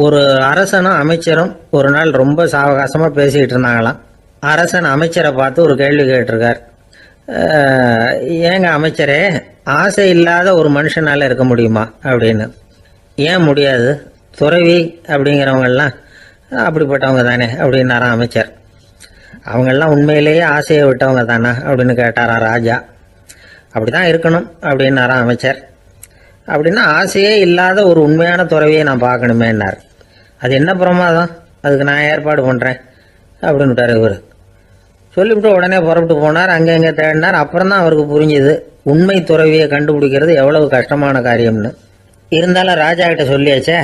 ஒரு அரசனும் அமைச்சரும் ஒரு நாள் ரொம்ப சாவகாசமாக பேசிக்கிட்டு இருந்தாங்களாம். அரசன் அமைச்சரை பார்த்து ஒரு கேள்வி கேட்டிருக்கார். ஏங்க அமைச்சரே, ஆசை இல்லாத ஒரு மனுஷனால இருக்க முடியுமா அப்படின்னு. ஏன் முடியாது, துறவி அப்படிங்கிறவங்கெல்லாம் அப்படிப்பட்டவங்க தானே அப்படின்னாராம் அமைச்சர். அவங்கெல்லாம் உண்மையிலேயே ஆசையை விட்டவங்க தானா அப்படின்னு கேட்டாராம் ராஜா. அப்படிதான் இருக்கணும் அப்படின்னாராம் அமைச்சர். அப்படின்னா ஆசையே இல்லாத ஒரு உண்மையான துறவியை நான் பார்க்கணுமேன்னார். அது என்ன பிரமாதம், அதுக்கு நான் ஏற்பாடு பண்ணுறேன் அப்படின்னுட்டார் இவர். சொல்லிவிட்டு உடனே புறப்பட்டு போனார். அங்கே எங்கே தேடினார். அப்புறம் தான் அவருக்கு புரிஞ்சுது உண்மை துறவியை கண்டுபிடிக்கிறது எவ்வளவு கஷ்டமான காரியம்னு. இருந்தாலும் ராஜா கிட்ட சொல்லியாச்சே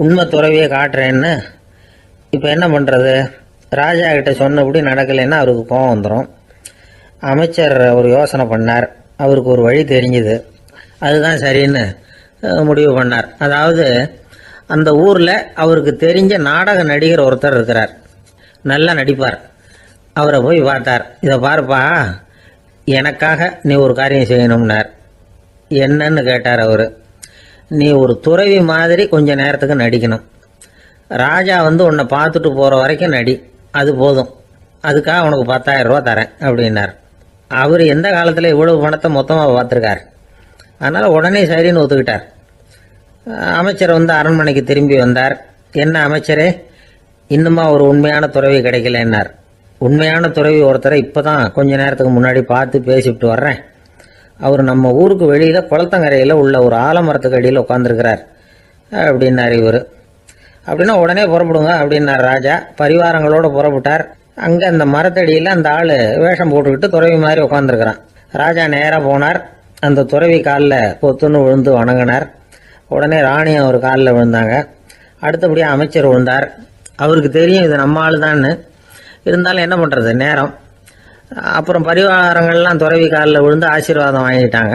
உண்மை துறவியை காட்டுறேன்னு. இப்போ என்ன பண்ணுறது? ராஜா கிட்ட சொன்னபடி நடக்கலைன்னா அவருக்கு கோபம் வந்துடும். அமைச்சர் ஒரு யோசனை பண்ணார். அவருக்கு ஒரு வழி தெரிஞ்சுது. அதுதான் சரின்னு முடிவு பண்ணார். அதாவது அந்த ஊரில் அவருக்கு தெரிஞ்ச நாடக நடிகர் ஒருத்தர் இருக்கிறார், நல்லா நடிப்பார். அவரை போய் பார்த்தார். இதை பாருப்பா, எனக்காக நீ ஒரு காரியம் செய்யணும்னார். என்னன்னு கேட்டார் அவர். நீ ஒரு துறவி மாதிரி கொஞ்ச நேரத்துக்கு நடிக்கணும். ராஜா உன்னை பார்த்துட்டு போகிற வரைக்கும் நடி, அது போதும். அதுக்காக உனக்கு 10,000 ரூபா தரேன் அப்படின்னார். அவர் எந்த காலத்தில் இவ்வளவு பணத்தை மொத்தமாக பார்த்துருக்கார். அதனால் உடனே சரின்னு ஒத்துக்கிட்டார். அமைச்சர் அரண்மனைக்கு திரும்பி வந்தார். என்ன அமைச்சரே, இன்னுமா ஒரு உண்மையான துறவி கிடைக்கலன்னார். உண்மையான துறவி ஒருத்தரை இப்போ தான் கொஞ்ச நேரத்துக்கு முன்னாடி பார்த்து பேசிவிட்டு வர்றேன். அவர் நம்ம ஊருக்கு வெளியில் குளத்தங்கரையில் உள்ள ஒரு ஆலமரத்துக்கு அடியில் உட்காந்துருக்கிறார் அப்படின்னார் இவர். அப்படின்னா உடனே புறப்படுங்க அப்படின்னார் ராஜா. பரிவாரங்களோடு புறப்பட்டார். அங்கே அந்த மரத்தடியில் அந்த ஆள் வேஷம் போட்டுக்கிட்டு துறவி மாதிரி உட்காந்துருக்கிறான். ராஜா நேராக போனார். அந்த துறவி காலில் பொத்துன்னு விழுந்து வணங்கினார். உடனே ராணி அவர் காலில் விழுந்தாங்க. அடுத்தபடியாக அமைச்சர் விழுந்தார். அவருக்கு தெரியும் இது நம்ம ஆள் தான்னு. இருந்தாலும் என்ன பண்ணுறது, நேரம். அப்புறம் பரிவாரங்கள்லாம் துறவி காலில் விழுந்து ஆசீர்வாதம் வாங்கிட்டாங்க.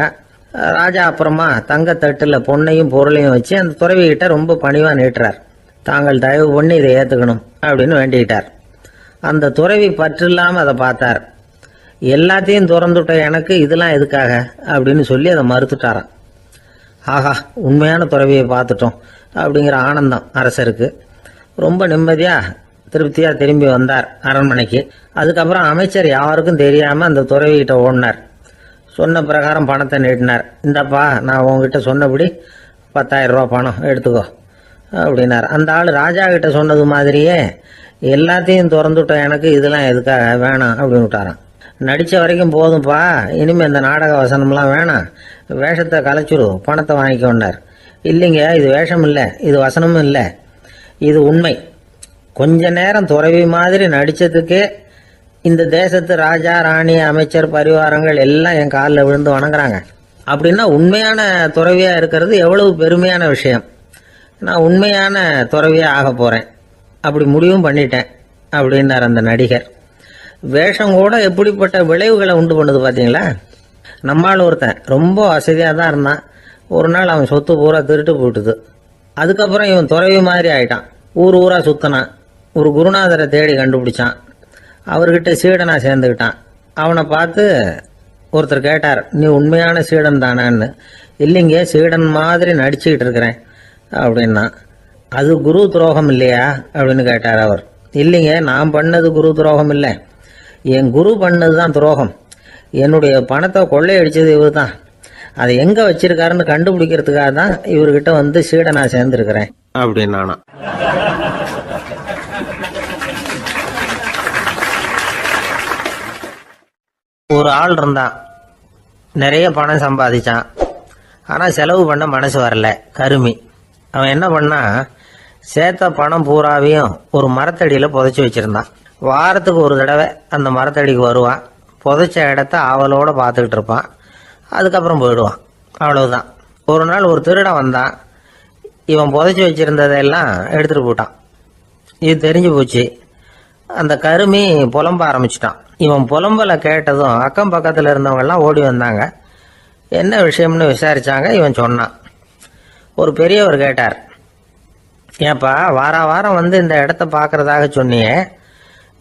ராஜா அப்புறமா தங்கத்தட்டில் பொண்ணையும் பொருளையும் வச்சு அந்த துறவிகிட்ட ரொம்ப பணிவாக நீட்டுறார். தாங்கள் தயவு பண்ணி இதை ஏற்றுக்கணும் அப்படின்னு வேண்டிக்கிட்டார். அந்த துறவி பற்று இல்லாமல் அதை பார்த்தார். எல்லாத்தையும் திறந்துவிட்ட எனக்கு இதெல்லாம் எதுக்காக அப்படின்னு சொல்லி அதை மறுத்துட்டாராம். ஆஹா, உண்மையான துறவியை பார்த்துட்டோம் அப்படிங்கிற ஆனந்தம் அரசருக்கு. ரொம்ப நிம்மதியாக திருப்தியாக திரும்பி வந்தார் அரண்மனைக்கு. அதுக்கப்புறம் அமைச்சர் யாருக்கும் தெரியாமல் அந்த துறவிகிட்ட ஓடினார். சொன்ன பிரகாரம் பணத்தை நீட்டினார். இந்தப்பா, நான் உங்ககிட்ட சொன்னபடி 10,000 ரூபா பணம் எடுத்துக்கோ அப்படின்னார். அந்த ஆள் ராஜா கிட்ட சொன்னது மாதிரியே எல்லாத்தையும் திறந்துவிட்ட எனக்கு இதெல்லாம் எதுக்காக, வேணாம் அப்படின்னு விட்டாரான். நடித்த வரைக்கும் போதும்ப்பா, இனிமேல் இந்த நாடக வசனம்லாம் வேணாம், வேஷத்தை கலைச்சிரு, பணத்தை வாங்கிக்கொண்டார். இல்லைங்க, இது வேஷம் இல்லை, இது வசனமும் இல்லை, இது உண்மை. கொஞ்ச நேரம் துறவி மாதிரி நடித்ததுக்கே இந்த தேசத்து ராஜா, ராணி, அமைச்சர், பரிவாரங்கள் எல்லாம் என் காலில் விழுந்து வணங்குறாங்க. அப்படின்னா உண்மையான துறவியாக இருக்கிறது எவ்வளவு பெருமையான விஷயம். நான் உண்மையான துறவியாக ஆக போகிறேன், அப்படி முடிவும் பண்ணிட்டேன் அப்படின்னார் அந்த நடிகர். வேஷம் கூட எப்படிப்பட்ட விளைவுகளை உண்டு பண்ணுது பார்த்தீங்களா. நம்மால் ஒருத்தன் ரொம்ப வசதியாக தான் இருந்தான். ஒரு நாள் அவன் சொத்து பூரா திருட்டு போட்டுது. அதுக்கப்புறம் இவன் துறவி மாதிரி ஆயிட்டான். ஊர் ஊராக சுற்றினான். ஒரு குருநாதரை தேடி கண்டுபிடிச்சான். அவர்கிட்ட சீடனாக சேர்ந்துக்கிட்டான். அவனை பார்த்து ஒருத்தர் கேட்டார், நீ உண்மையான சீடன் தானான்னு. இல்லைங்க, சீடன் மாதிரி நடிச்சுக்கிட்டு இருக்கிறேன் அப்படின்னா. அது குரு துரோகம் இல்லையா அப்படின்னு கேட்டார் அவர். இல்லைங்க, நான் பண்ணது குரு துரோகம் இல்லை, என் குரு பண்ணது தான் துரோகம். என்னுடைய பணத்தை கொள்ளையடிச்சது இவர் தான். அதை எங்கே வச்சிருக்காருன்னு கண்டுபிடிக்கிறதுக்காக தான் இவர்கிட்ட சீடனா சேர்ந்துருக்கிறேன் அப்படின்னானா. ஒரு ஆள் இருந்தான், நிறைய பணம் சம்பாதிச்சான். ஆனால் செலவு பண்ண மனசு வரல, கருமி. அவன் என்ன பண்ணா, சேர்த்த பணம் பூராவையும் ஒரு மரத்தடியில் புதைச்சி வச்சுருந்தான். வாரத்துக்கு ஒரு தடவை அந்த மரத்தடிக்கு வருவான். புதைச்ச இடத்த ஆவலோடு பார்த்துக்கிட்டு இருப்பான். அதுக்கப்புறம் போயிடுவான். அவ்வளவுதான். ஒரு நாள் ஒரு திருடன் வந்தான். இவன் புதைச்சி வச்சுருந்ததெல்லாம் எடுத்துகிட்டு போட்டான். இது தெரிஞ்சு போச்சு. அந்த கருமி புலம்ப ஆரம்பிச்சிட்டான். இவன் புலம்பலை கேட்டதும் அக்கம் பக்கத்தில் இருந்தவங்கெல்லாம் ஓடி வந்தாங்க. என்ன விஷயம்னு விசாரித்தாங்க. இவன் சொன்னான். ஒரு பெரியவர் கேட்டார், ஏப்பா, வாரம் இந்த இடத்த பார்க்குறதாக சொன்னியே,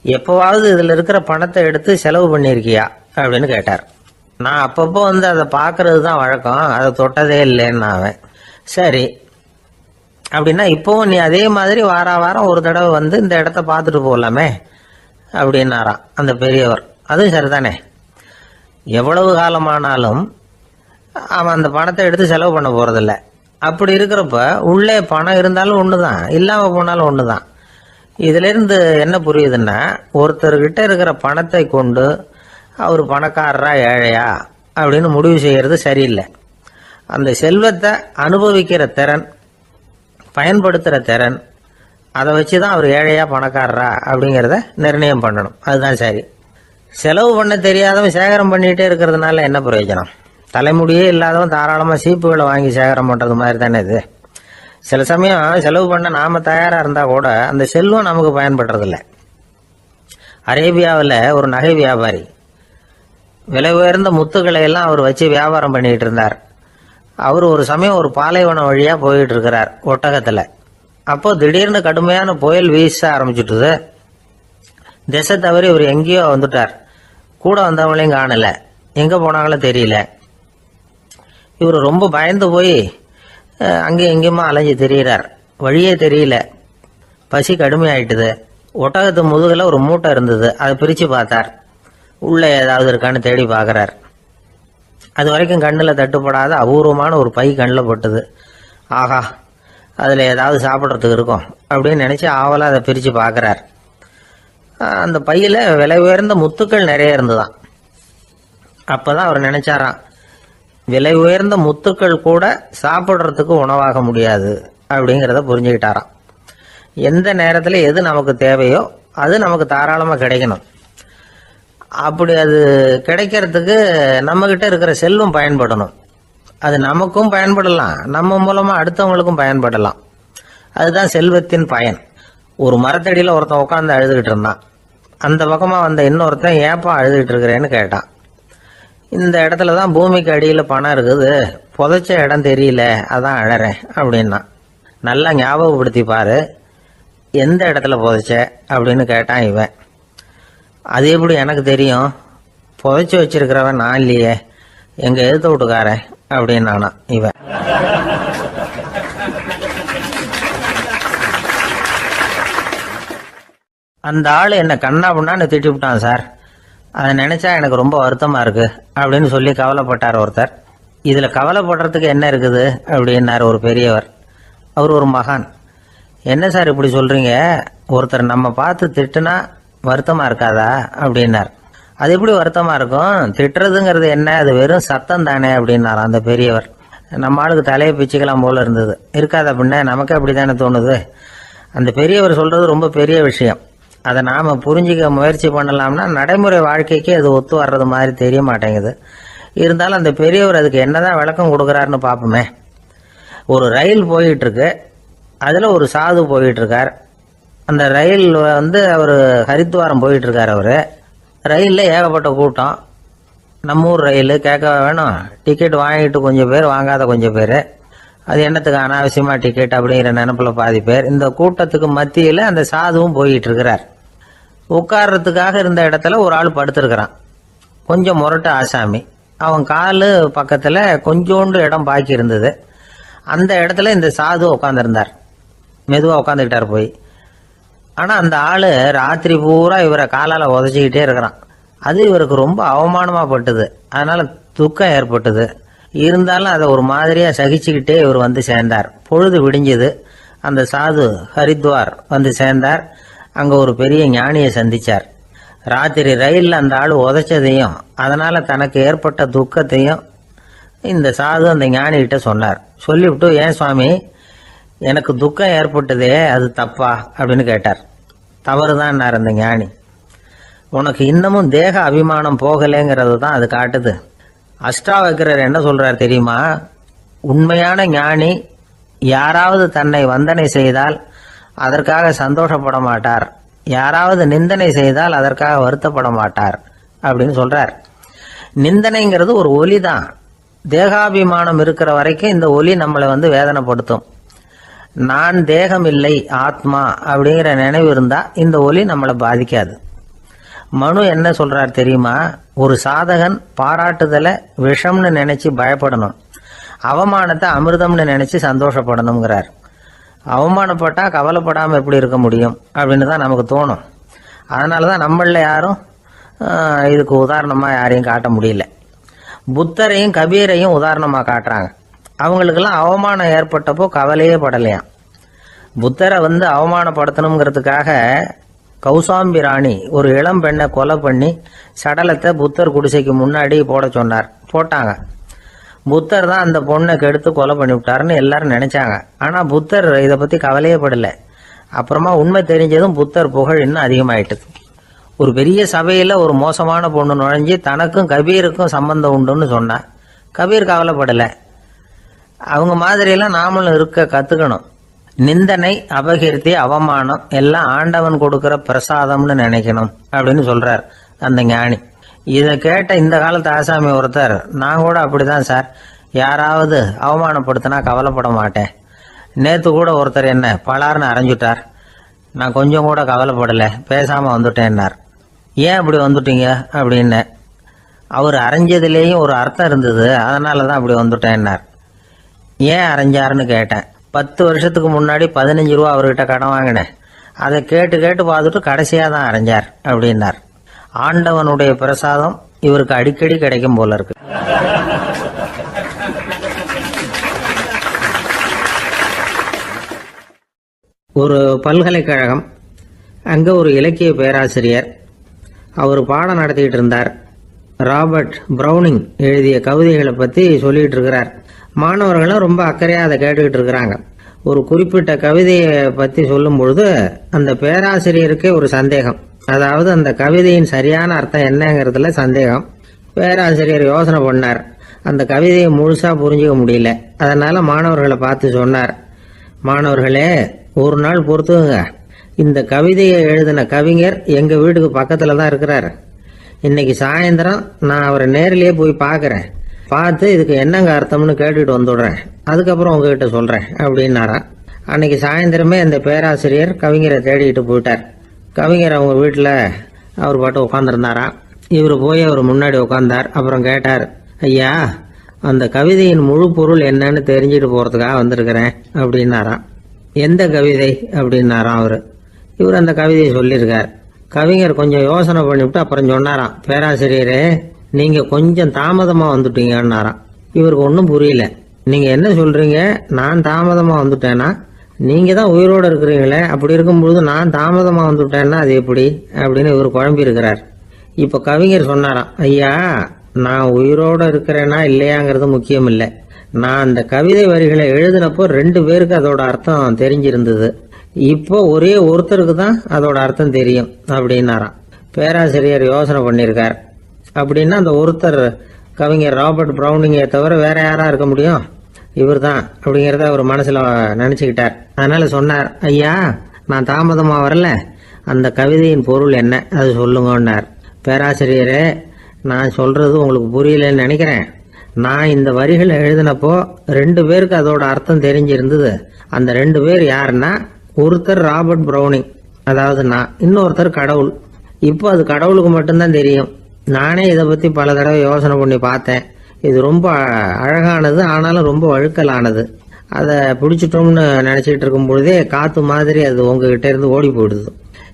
எப்போவாவது இதில் இருக்கிற பணத்தை எடுத்து செலவு பண்ணியிருக்கியா அப்படின்னு கேட்டார். நான் அப்பப்போ அதை பார்க்கறது தான் வழக்கம், அதை தொட்டதே இல்லைன்னு அவன். சரி, அப்படின்னா இப்பவும் நீ அதே மாதிரி வாரம் ஒரு தடவை வந்து இந்த இடத்த பார்த்துட்டு போகலாமே அப்படின்னாராம் அந்த பெரியவர். அதுவும் சரிதானே, எவ்வளவு காலமானாலும் அவன் அந்த பணத்தை எடுத்து செலவு பண்ண போறதில்ல. அப்படி இருக்கிறப்ப உள்ளே பணம் இருந்தாலும் ஒண்ணுதான், இல்லாம போனாலும் ஒண்ணுதான். இதுல இருந்து என்ன புரியுதுன்னா, ஒருத்தர்கிட்ட இருக்கிற பணத்தை கொண்டு அவர் பணக்காரரா ஏழையா அப்படின்னு முடிவு செய்யறது சரியில்லை. அந்த செல்வத்தை அனுபவிக்கிற திறன், பயன்படுத்துகிற திறன், அதை வச்சு தான் அவர் ஏழையா பணக்காரரா அப்படிங்கிறத நிர்ணயம் பண்ணணும். அதுதான் சரி. செலவு பண்ண தெரியாதவன் சேகரம் பண்ணிகிட்டே இருக்கிறதுனால என்ன பிரயோஜனம்? தலைமுடியே இல்லாதவன் தாராளமாக சீப்புகளை வாங்கி சேகரம் பண்ணுறது மாதிரி தானே இது. சில சமயம் செலவு பண்ண நாம் தயாராக இருந்தால் கூட அந்த செல்வம் நமக்கு பயன்படுறதில்ல. அரேபியாவில் ஒரு நகை வியாபாரி விலை உயர்ந்த முத்துக்களை எல்லாம் அவர் வச்சு வியாபாரம் பண்ணிகிட்டு இருந்தார். அவர் ஒரு சமயம் ஒரு பாலைவனம் வழியாக போயிட்டு இருக்கிறார் ஒட்டகத்தில். அப்போ திடீர்னு கடுமையான புயல் வீச ஆரம்பிச்சுட்டுது. திசை தவறி இவர் எங்கேயோ வந்துட்டார். கூட வந்தவங்களையும் காணலை, எங்கே போனாங்களோ தெரியல. இவர் ரொம்ப பயந்து போய் அங்கேயும் எங்கேயுமா அலைஞ்சு தெரிகிறார். வழியே தெரியல. பசி கடுமையாயிட்டுது. ஒட்டகத்து முதுகில் ஒரு மூட்டை இருந்தது. அதை பிரித்து பார்த்தார். உள்ளே ஏதாவது இருக்கான்னு தேடி பார்க்குறார். அது வரைக்கும் கண்ணில் தட்டுப்படாத அபூர்வமான ஒரு பை கண்ணில் பட்டுது. ஆஹா, அதில் ஏதாவது சாப்பிட்றதுக்கு இருக்கும் அப்படின்னு நினச்சி ஆவலாக அதை பிரித்து பார்க்குறார். அந்த பையில் விலை உயர்ந்த முத்துக்கள் நிறைய இருந்துதான். அப்போ தான் அவர் நினச்சாராம், விலை உயர்ந்த முத்துக்கள் கூட சாப்பிட்றதுக்கு உணவாக முடியாது அப்படிங்கிறத புரிஞ்சுக்கிட்டாராம். எந்த நேரத்தில் எது நமக்கு தேவையோ அது நமக்கு தாராளமாக கிடைக்கணும். அப்படி அது கிடைக்கிறதுக்கு நம்மக்கிட்ட இருக்கிற செல்வம் பயன்படணும். அது நமக்கும் பயன்படலாம், நம்ம மூலமாக அடுத்தவங்களுக்கும் பயன்படலாம். அதுதான் செல்வத்தின் பயன். ஒரு மரத்தடியில் ஒருத்தன் உட்காந்து அழுதுகிட்டு இருந்தான். அந்த பக்கமாக வந்த இன்னொருத்தன் ஏப்பா அழுதுகிட்டு இருக்கிறேன்னு கேட்டான். இந்த இடத்துல தான் பூமிக்கு அடியில் பணம் இருக்குது, புதைச்ச இடம் தெரியல, அதான் அழறேன் அப்படின்னா. நல்லா ஞாபகப்படுத்தி பாரு, எந்த இடத்துல புதைச்ச அப்படின்னு கேட்டான் இவன். அது எப்படி எனக்கு தெரியும், புதைச்சி வச்சிருக்கிறவன் நான் இல்லையே, எங்க எதிர்த்த வீட்டுக்காரன் அப்படின்னானா இவன். அந்த ஆள் என்ன கண்ணா பண்ணான்னு திட்டி விட்டான் சார், அதை நினைச்சா எனக்கு ரொம்ப வருத்தமா இருக்கு அப்படின்னு சொல்லி கவலைப்பட்டார் ஒருத்தர். இதுல கவலைப்படுறதுக்கு என்ன இருக்குது அப்படின்னாரு ஒரு பெரியவர். அவர் ஒரு மகான். என்ன சார் இப்படி சொல்றீங்க, ஒருத்தர் நம்ம பார்த்து திட்டுனா வருத்தமா இருக்காதா அப்படின்னார். அது எப்படி வருத்தமா இருக்கும், திட்டுறதுங்கிறது என்ன, அது வெறும் சத்தம் தானே அப்படின்னார் அந்த பெரியவர். நம்ம ஆளுக்கு தலையை பிச்சுக்கலாம் போல இருந்தது. இருக்காது அப்படின்னா நமக்கு அப்படித்தானே தோணுது. அந்த பெரியவர் சொல்றது ரொம்ப பெரிய விஷயம். அதை நாம புரிஞ்சிக்க முயற்சி பண்ணலாம்னா நடைமுறை வாழ்க்கைக்கு அது ஒத்து வர்றது மாதிரி தெரிய மாட்டேங்குது. இருந்தாலும் அந்த பெரியவர் அதுக்கு என்னதான் விளக்கம் கொடுக்குறாருன்னு பார்ப்போமே. ஒரு ரயில் போயிட்டு இருக்கு, அதுல ஒரு சாது போயிட்டு இருக்கார். அந்த ரயில் அவர் ஹரித்வாரம் போயிட்டு இருக்கார். அவரு ரயில்ல ஏகப்பட்ட கூட்டம். நம்ம ஊர் ரயில் கேட்க வேணும், டிக்கெட் வாங்கிட்டு கொஞ்சம் பேர், வாங்காத கொஞ்சம் பேர். அது என்னத்துக்கு அனாவசியமா டிக்கெட் அப்படிங்கிற நினைப்புல பாதி பேர். இந்த கூட்டத்துக்கு மத்தியில அந்த சாதுவும் போயிட்டு இருக்கிறார். உட்கார்றதுக்காக இருந்த இடத்துல ஒரு ஆள் படுத்திருக்கிறான். கொஞ்சம் முரட்டு ஆசாமி. அவன் காலு பக்கத்துல கொஞ்சோண்டு இடம் பாக்கி இருந்தது. அந்த இடத்துல இந்த சாது உட்காந்துருந்தார். மெதுவா உட்காந்துக்கிட்டார் போய். ஆனா அந்த ஆளு ராத்திரி பூரா இவரை காலால உதச்சிக்கிட்டே இருக்கிறான். அது இவருக்கு ரொம்ப அவமானமா பட்டது. அதனால துக்கம் ஏற்பட்டது. இருந்தாலும் அதை ஒரு மாதிரியா சகிச்சுக்கிட்டே இவர் வந்து சேர்ந்தார். பொழுது விடிஞ்சது. அந்த சாது ஹரித்வார் வந்து சேர்ந்தார். அங்க ஒரு பெரிய ஞானியை சந்திச்சார். ராத்திரி ரயில்ல அந்த ஆள் உதைச்சதையும் அதனால தனக்கு ஏற்பட்ட துக்கத்தையும் இந்த சாது அந்த ஞானி கிட்ட சொன்னார். சொல்லிவிட்டு, ஏன் சுவாமி, எனக்கு துக்கம் ஏற்பட்டதே அது தப்பா அப்படின்னு கேட்டார். தவறுதான் அந்த ஞானி. உனக்கு இன்னமும் தேக அபிமானம் போகலைங்கிறது தான் அது காட்டுது. அஷ்டாவக்கிரர் என்ன சொல்றார் தெரியுமா, உண்மையான ஞானி யாராவது தன்னை வந்தனை செய்தால் அதற்காக சந்தோஷப்பட மாட்டார், யாராவது நிந்தனை செய்தால் அதற்காக வருத்தப்பட மாட்டார் அப்படின்னு சொல்றார். நிந்தனைங்கிறது ஒரு ஒலி தான். தேகாபிமானம் இருக்கிற வரைக்கும் இந்த ஒலி நம்மளை வேதனைப்படுத்தும். நான் தேகம் இல்லை, ஆத்மா அப்படிங்கிற நினைவு இருந்தா இந்த ஒலி நம்மளை பாதிக்காது. மனு என்ன சொல்றார் தெரியுமா, ஒரு சாதகன் பாராட்டுதலை விஷம்னு நினைச்சு பயப்படணும், அவமானத்தை அமிர்தம்னு நினைச்சு சந்தோஷப்படணுங்கிறார். அவமானப்பட்டா கவலைப்படாமல் எப்படி இருக்க முடியும் அப்படின்னு தான் நமக்கு தோணும். அதனால தான் நம்மளில் யாரும் இதுக்கு உதாரணமாக யாரையும் காட்ட முடியல. புத்தரையும் கபீரையும் உதாரணமாக காட்டுறாங்க. அவங்களுக்கெல்லாம் அவமானம் ஏற்பட்டப்போ கவலையே படலையாம். புத்தரை அவமானப்படுத்தணுங்கிறதுக்காக கௌசாம்பி ராணி ஒரு இளம் பெண்ணை கொலை பண்ணி சடலத்தை புத்தர் குடிசைக்கு முன்னாடி போட சொன்னார். போட்டாங்க. புத்தர் தான் அந்த பொண்ணை கெடுத்து கொலை பண்ணி விட்டாருன்னு எல்லாரும் நினைச்சாங்க. ஆனால் புத்தர் இதை பற்றி கவலையே படலை. அப்புறமா உண்மை தெரிஞ்சதும் புத்தர் புகழ் இன்னும் அதிகமாயிட்டது. ஒரு பெரிய சபையில் ஒரு மோசமான பொண்ணு நுழைஞ்சி தனக்கும் கபீருக்கும் சம்பந்தம் உண்டுன்னு சொன்னார். கபீர் கவலைப்படலை. அவங்க மாதிரியெல்லாம் நாமளும் இருக்க கற்றுக்கணும். நிந்தனை, அபகீர்த்தி, அவமானம் எல்லாம் ஆண்டவன் கொடுக்கிற பிரசாதம்னு நினைக்கணும் அப்படின்னு சொல்றார் அந்த ஞானி. இதை கேட்ட இந்த காலத்து ஆசாமி ஒருத்தர், நான் கூட அப்படிதான் சார், யாராவது அவமானப்படுத்தினா கவலைப்பட மாட்டேன். நேற்று கூட ஒருத்தர் என்ன பலார்னு அரைஞ்சுட்டார், நான் கொஞ்சம் கூட கவலைப்படலை, பேசாமல் வந்துட்டேன்னார். ஏன் அப்படி வந்துட்டீங்க அப்படின்னு. அவர் அரைஞ்சதுலேயும் ஒரு அர்த்தம் இருந்தது, அதனால தான் அப்படி வந்துட்டேன்னார். ஏன் அரைஞ்சாருன்னு கேட்டேன். 10 வருஷத்துக்கு முன்னாடி 15 ரூபா அவர்கிட்ட கடன் வாங்கினேன், அதை கேட்டு கேட்டு பார்த்துட்டு கடைசியாக தான் அரைஞ்சார் அப்படின்னார். ஆண்டவனுடைய பிரசாதம் இவருக்கு அடிக்கடி கிடைக்கும் போல இருக்கு. ஒரு பல்கலைக்கழகம், அங்கே ஒரு இலக்கிய பேராசிரியர், அவர் பாடம் நடத்திக்கிட்டு இருந்தார். ராபர்ட் ப்ரௌனிங் எழுதிய கவிதைகளை பற்றி சொல்லிகிட்டு இருக்கிறார். மாணவர்களும் ரொம்ப அக்கறையாக அதை கேட்டுக்கிட்டு இருக்கிறாங்க. ஒரு குறிப்பிட்ட கவிதையை பற்றி சொல்லும் பொழுது அந்த பேராசிரியருக்கே ஒரு சந்தேகம். அதாவது அந்த கவிதையின் சரியான அர்த்தம் என்னங்கிறதுல சந்தேகம். பேராசிரியர் யோசனை பண்ணார். அந்த கவிதையை முழுசாக புரிஞ்சிக்க முடியல. அதனால் மாணவர்களை பார்த்து சொன்னார், மாணவர்களே, ஒரு நாள் பொறுத்துங்க, இந்த கவிதையை எழுதின கவிஞர் எங்கள் வீட்டுக்கு பக்கத்தில் தான் இருக்கிறார். இன்னைக்கு சாயந்தரம் நான் அவரை நேரிலேயே போய் பார்க்குறேன். பார்த்து இதுக்கு என்னங்க அர்த்தம்னு கேட்டுட்டு வந்துடுறேன், அதுக்கப்புறம் உங்ககிட்ட சொல்கிறேன் அப்படின்னாராம். அன்னைக்கு சாயந்தரமே அந்த பேராசிரியர் கவிஞரை தேடிக்கிட்டு போயிட்டார். கவிஞர் அவங்க வீட்டில் அவர் பாட்டு உட்காந்துருந்தாராம். இவர் போய் அவர் முன்னாடி உட்காந்தார். அப்புறம் கேட்டார், ஐயா, அந்த கவிதையின் முழு பொருள் என்னன்னு தெரிஞ்சுட்டு போகிறதுக்காக வந்திருக்கிறேன் அப்படின்னாராம். எந்த கவிதை அப்படின்னாராம் அவர். இவர் அந்த கவிதையை சொல்லியிருக்கார். கவிஞர் கொஞ்சம் யோசனை பண்ணிவிட்டு அப்புறம் சொன்னாராம், பேராசிரியரே, நீங்கள் கொஞ்சம் தாமதமாக வந்துட்டீங்கன்னாராம். இவருக்கு ஒன்றும் புரியல. நீங்கள் என்ன சொல்கிறீங்க, நான் தாமதமாக வந்துட்டேன்னா? நீங்கள் தான் உயிரோடு இருக்கிறீங்களே, அப்படி இருக்கும்பொழுது நான் தாமதமாக வந்துட்டேன்னா அது எப்படி அப்படின்னு இவர் குழம்பி இருக்கிறார். இப்போ கவிஞர் சொன்னாராம், ஐயா, நான் உயிரோடு இருக்கிறேன்னா இல்லையாங்கிறது முக்கியம் இல்லை. நான் அந்த கவிதை வரிகளை எழுதினப்போ 2 பேருக்கு அதோட அர்த்தம் தெரிஞ்சிருந்தது. இப்போ ஒரே ஒருத்தருக்கு தான் அதோட அர்த்தம் தெரியும் அப்படின்னாராம். பேராசிரியர் யோசனை பண்ணியிருக்கார். அப்படின்னா அந்த ஒருத்தர் கவிஞர் ராபர்ட் ப்ரௌனிங்கை தவிர வேற யாரா இருக்க முடியும்? இவர் தான் அப்படிங்கிறத அவர் மனசில் நினச்சிக்கிட்டார். அதனால சொன்னார், ஐயா, நான் தாமதமாக வரல, அந்த கவிதையின் பொருள் என்ன அது சொல்லுங்கன்னார். பேராசிரியரே, நான் சொல்றது உங்களுக்கு புரியலன்னு நினைக்கிறேன். நான் இந்த வரிகளை எழுதினப்போ 2 பேருக்கு அதோட அர்த்தம் தெரிஞ்சிருந்தது. அந்த 2 பேர் யாருன்னா, ஒருத்தர் ராபர்ட் ப்ரௌனிங், அதாவது நான், இன்னொருத்தர் கடவுள். இப்போ அது கடவுளுக்கு மட்டும்தான் தெரியும். நானே இதை பற்றி பல தடவை யோசனை பண்ணி பார்த்தேன். இது ரொம்ப அழகானது, ஆனாலும் ரொம்ப வழுக்கலானது. அதை பிடிச்சிட்டோம்னு நினச்சிக்கிட்டு இருக்கும் பொழுதே காற்று மாதிரி அது உங்ககிட்ட இருந்து ஓடி போயிடுது.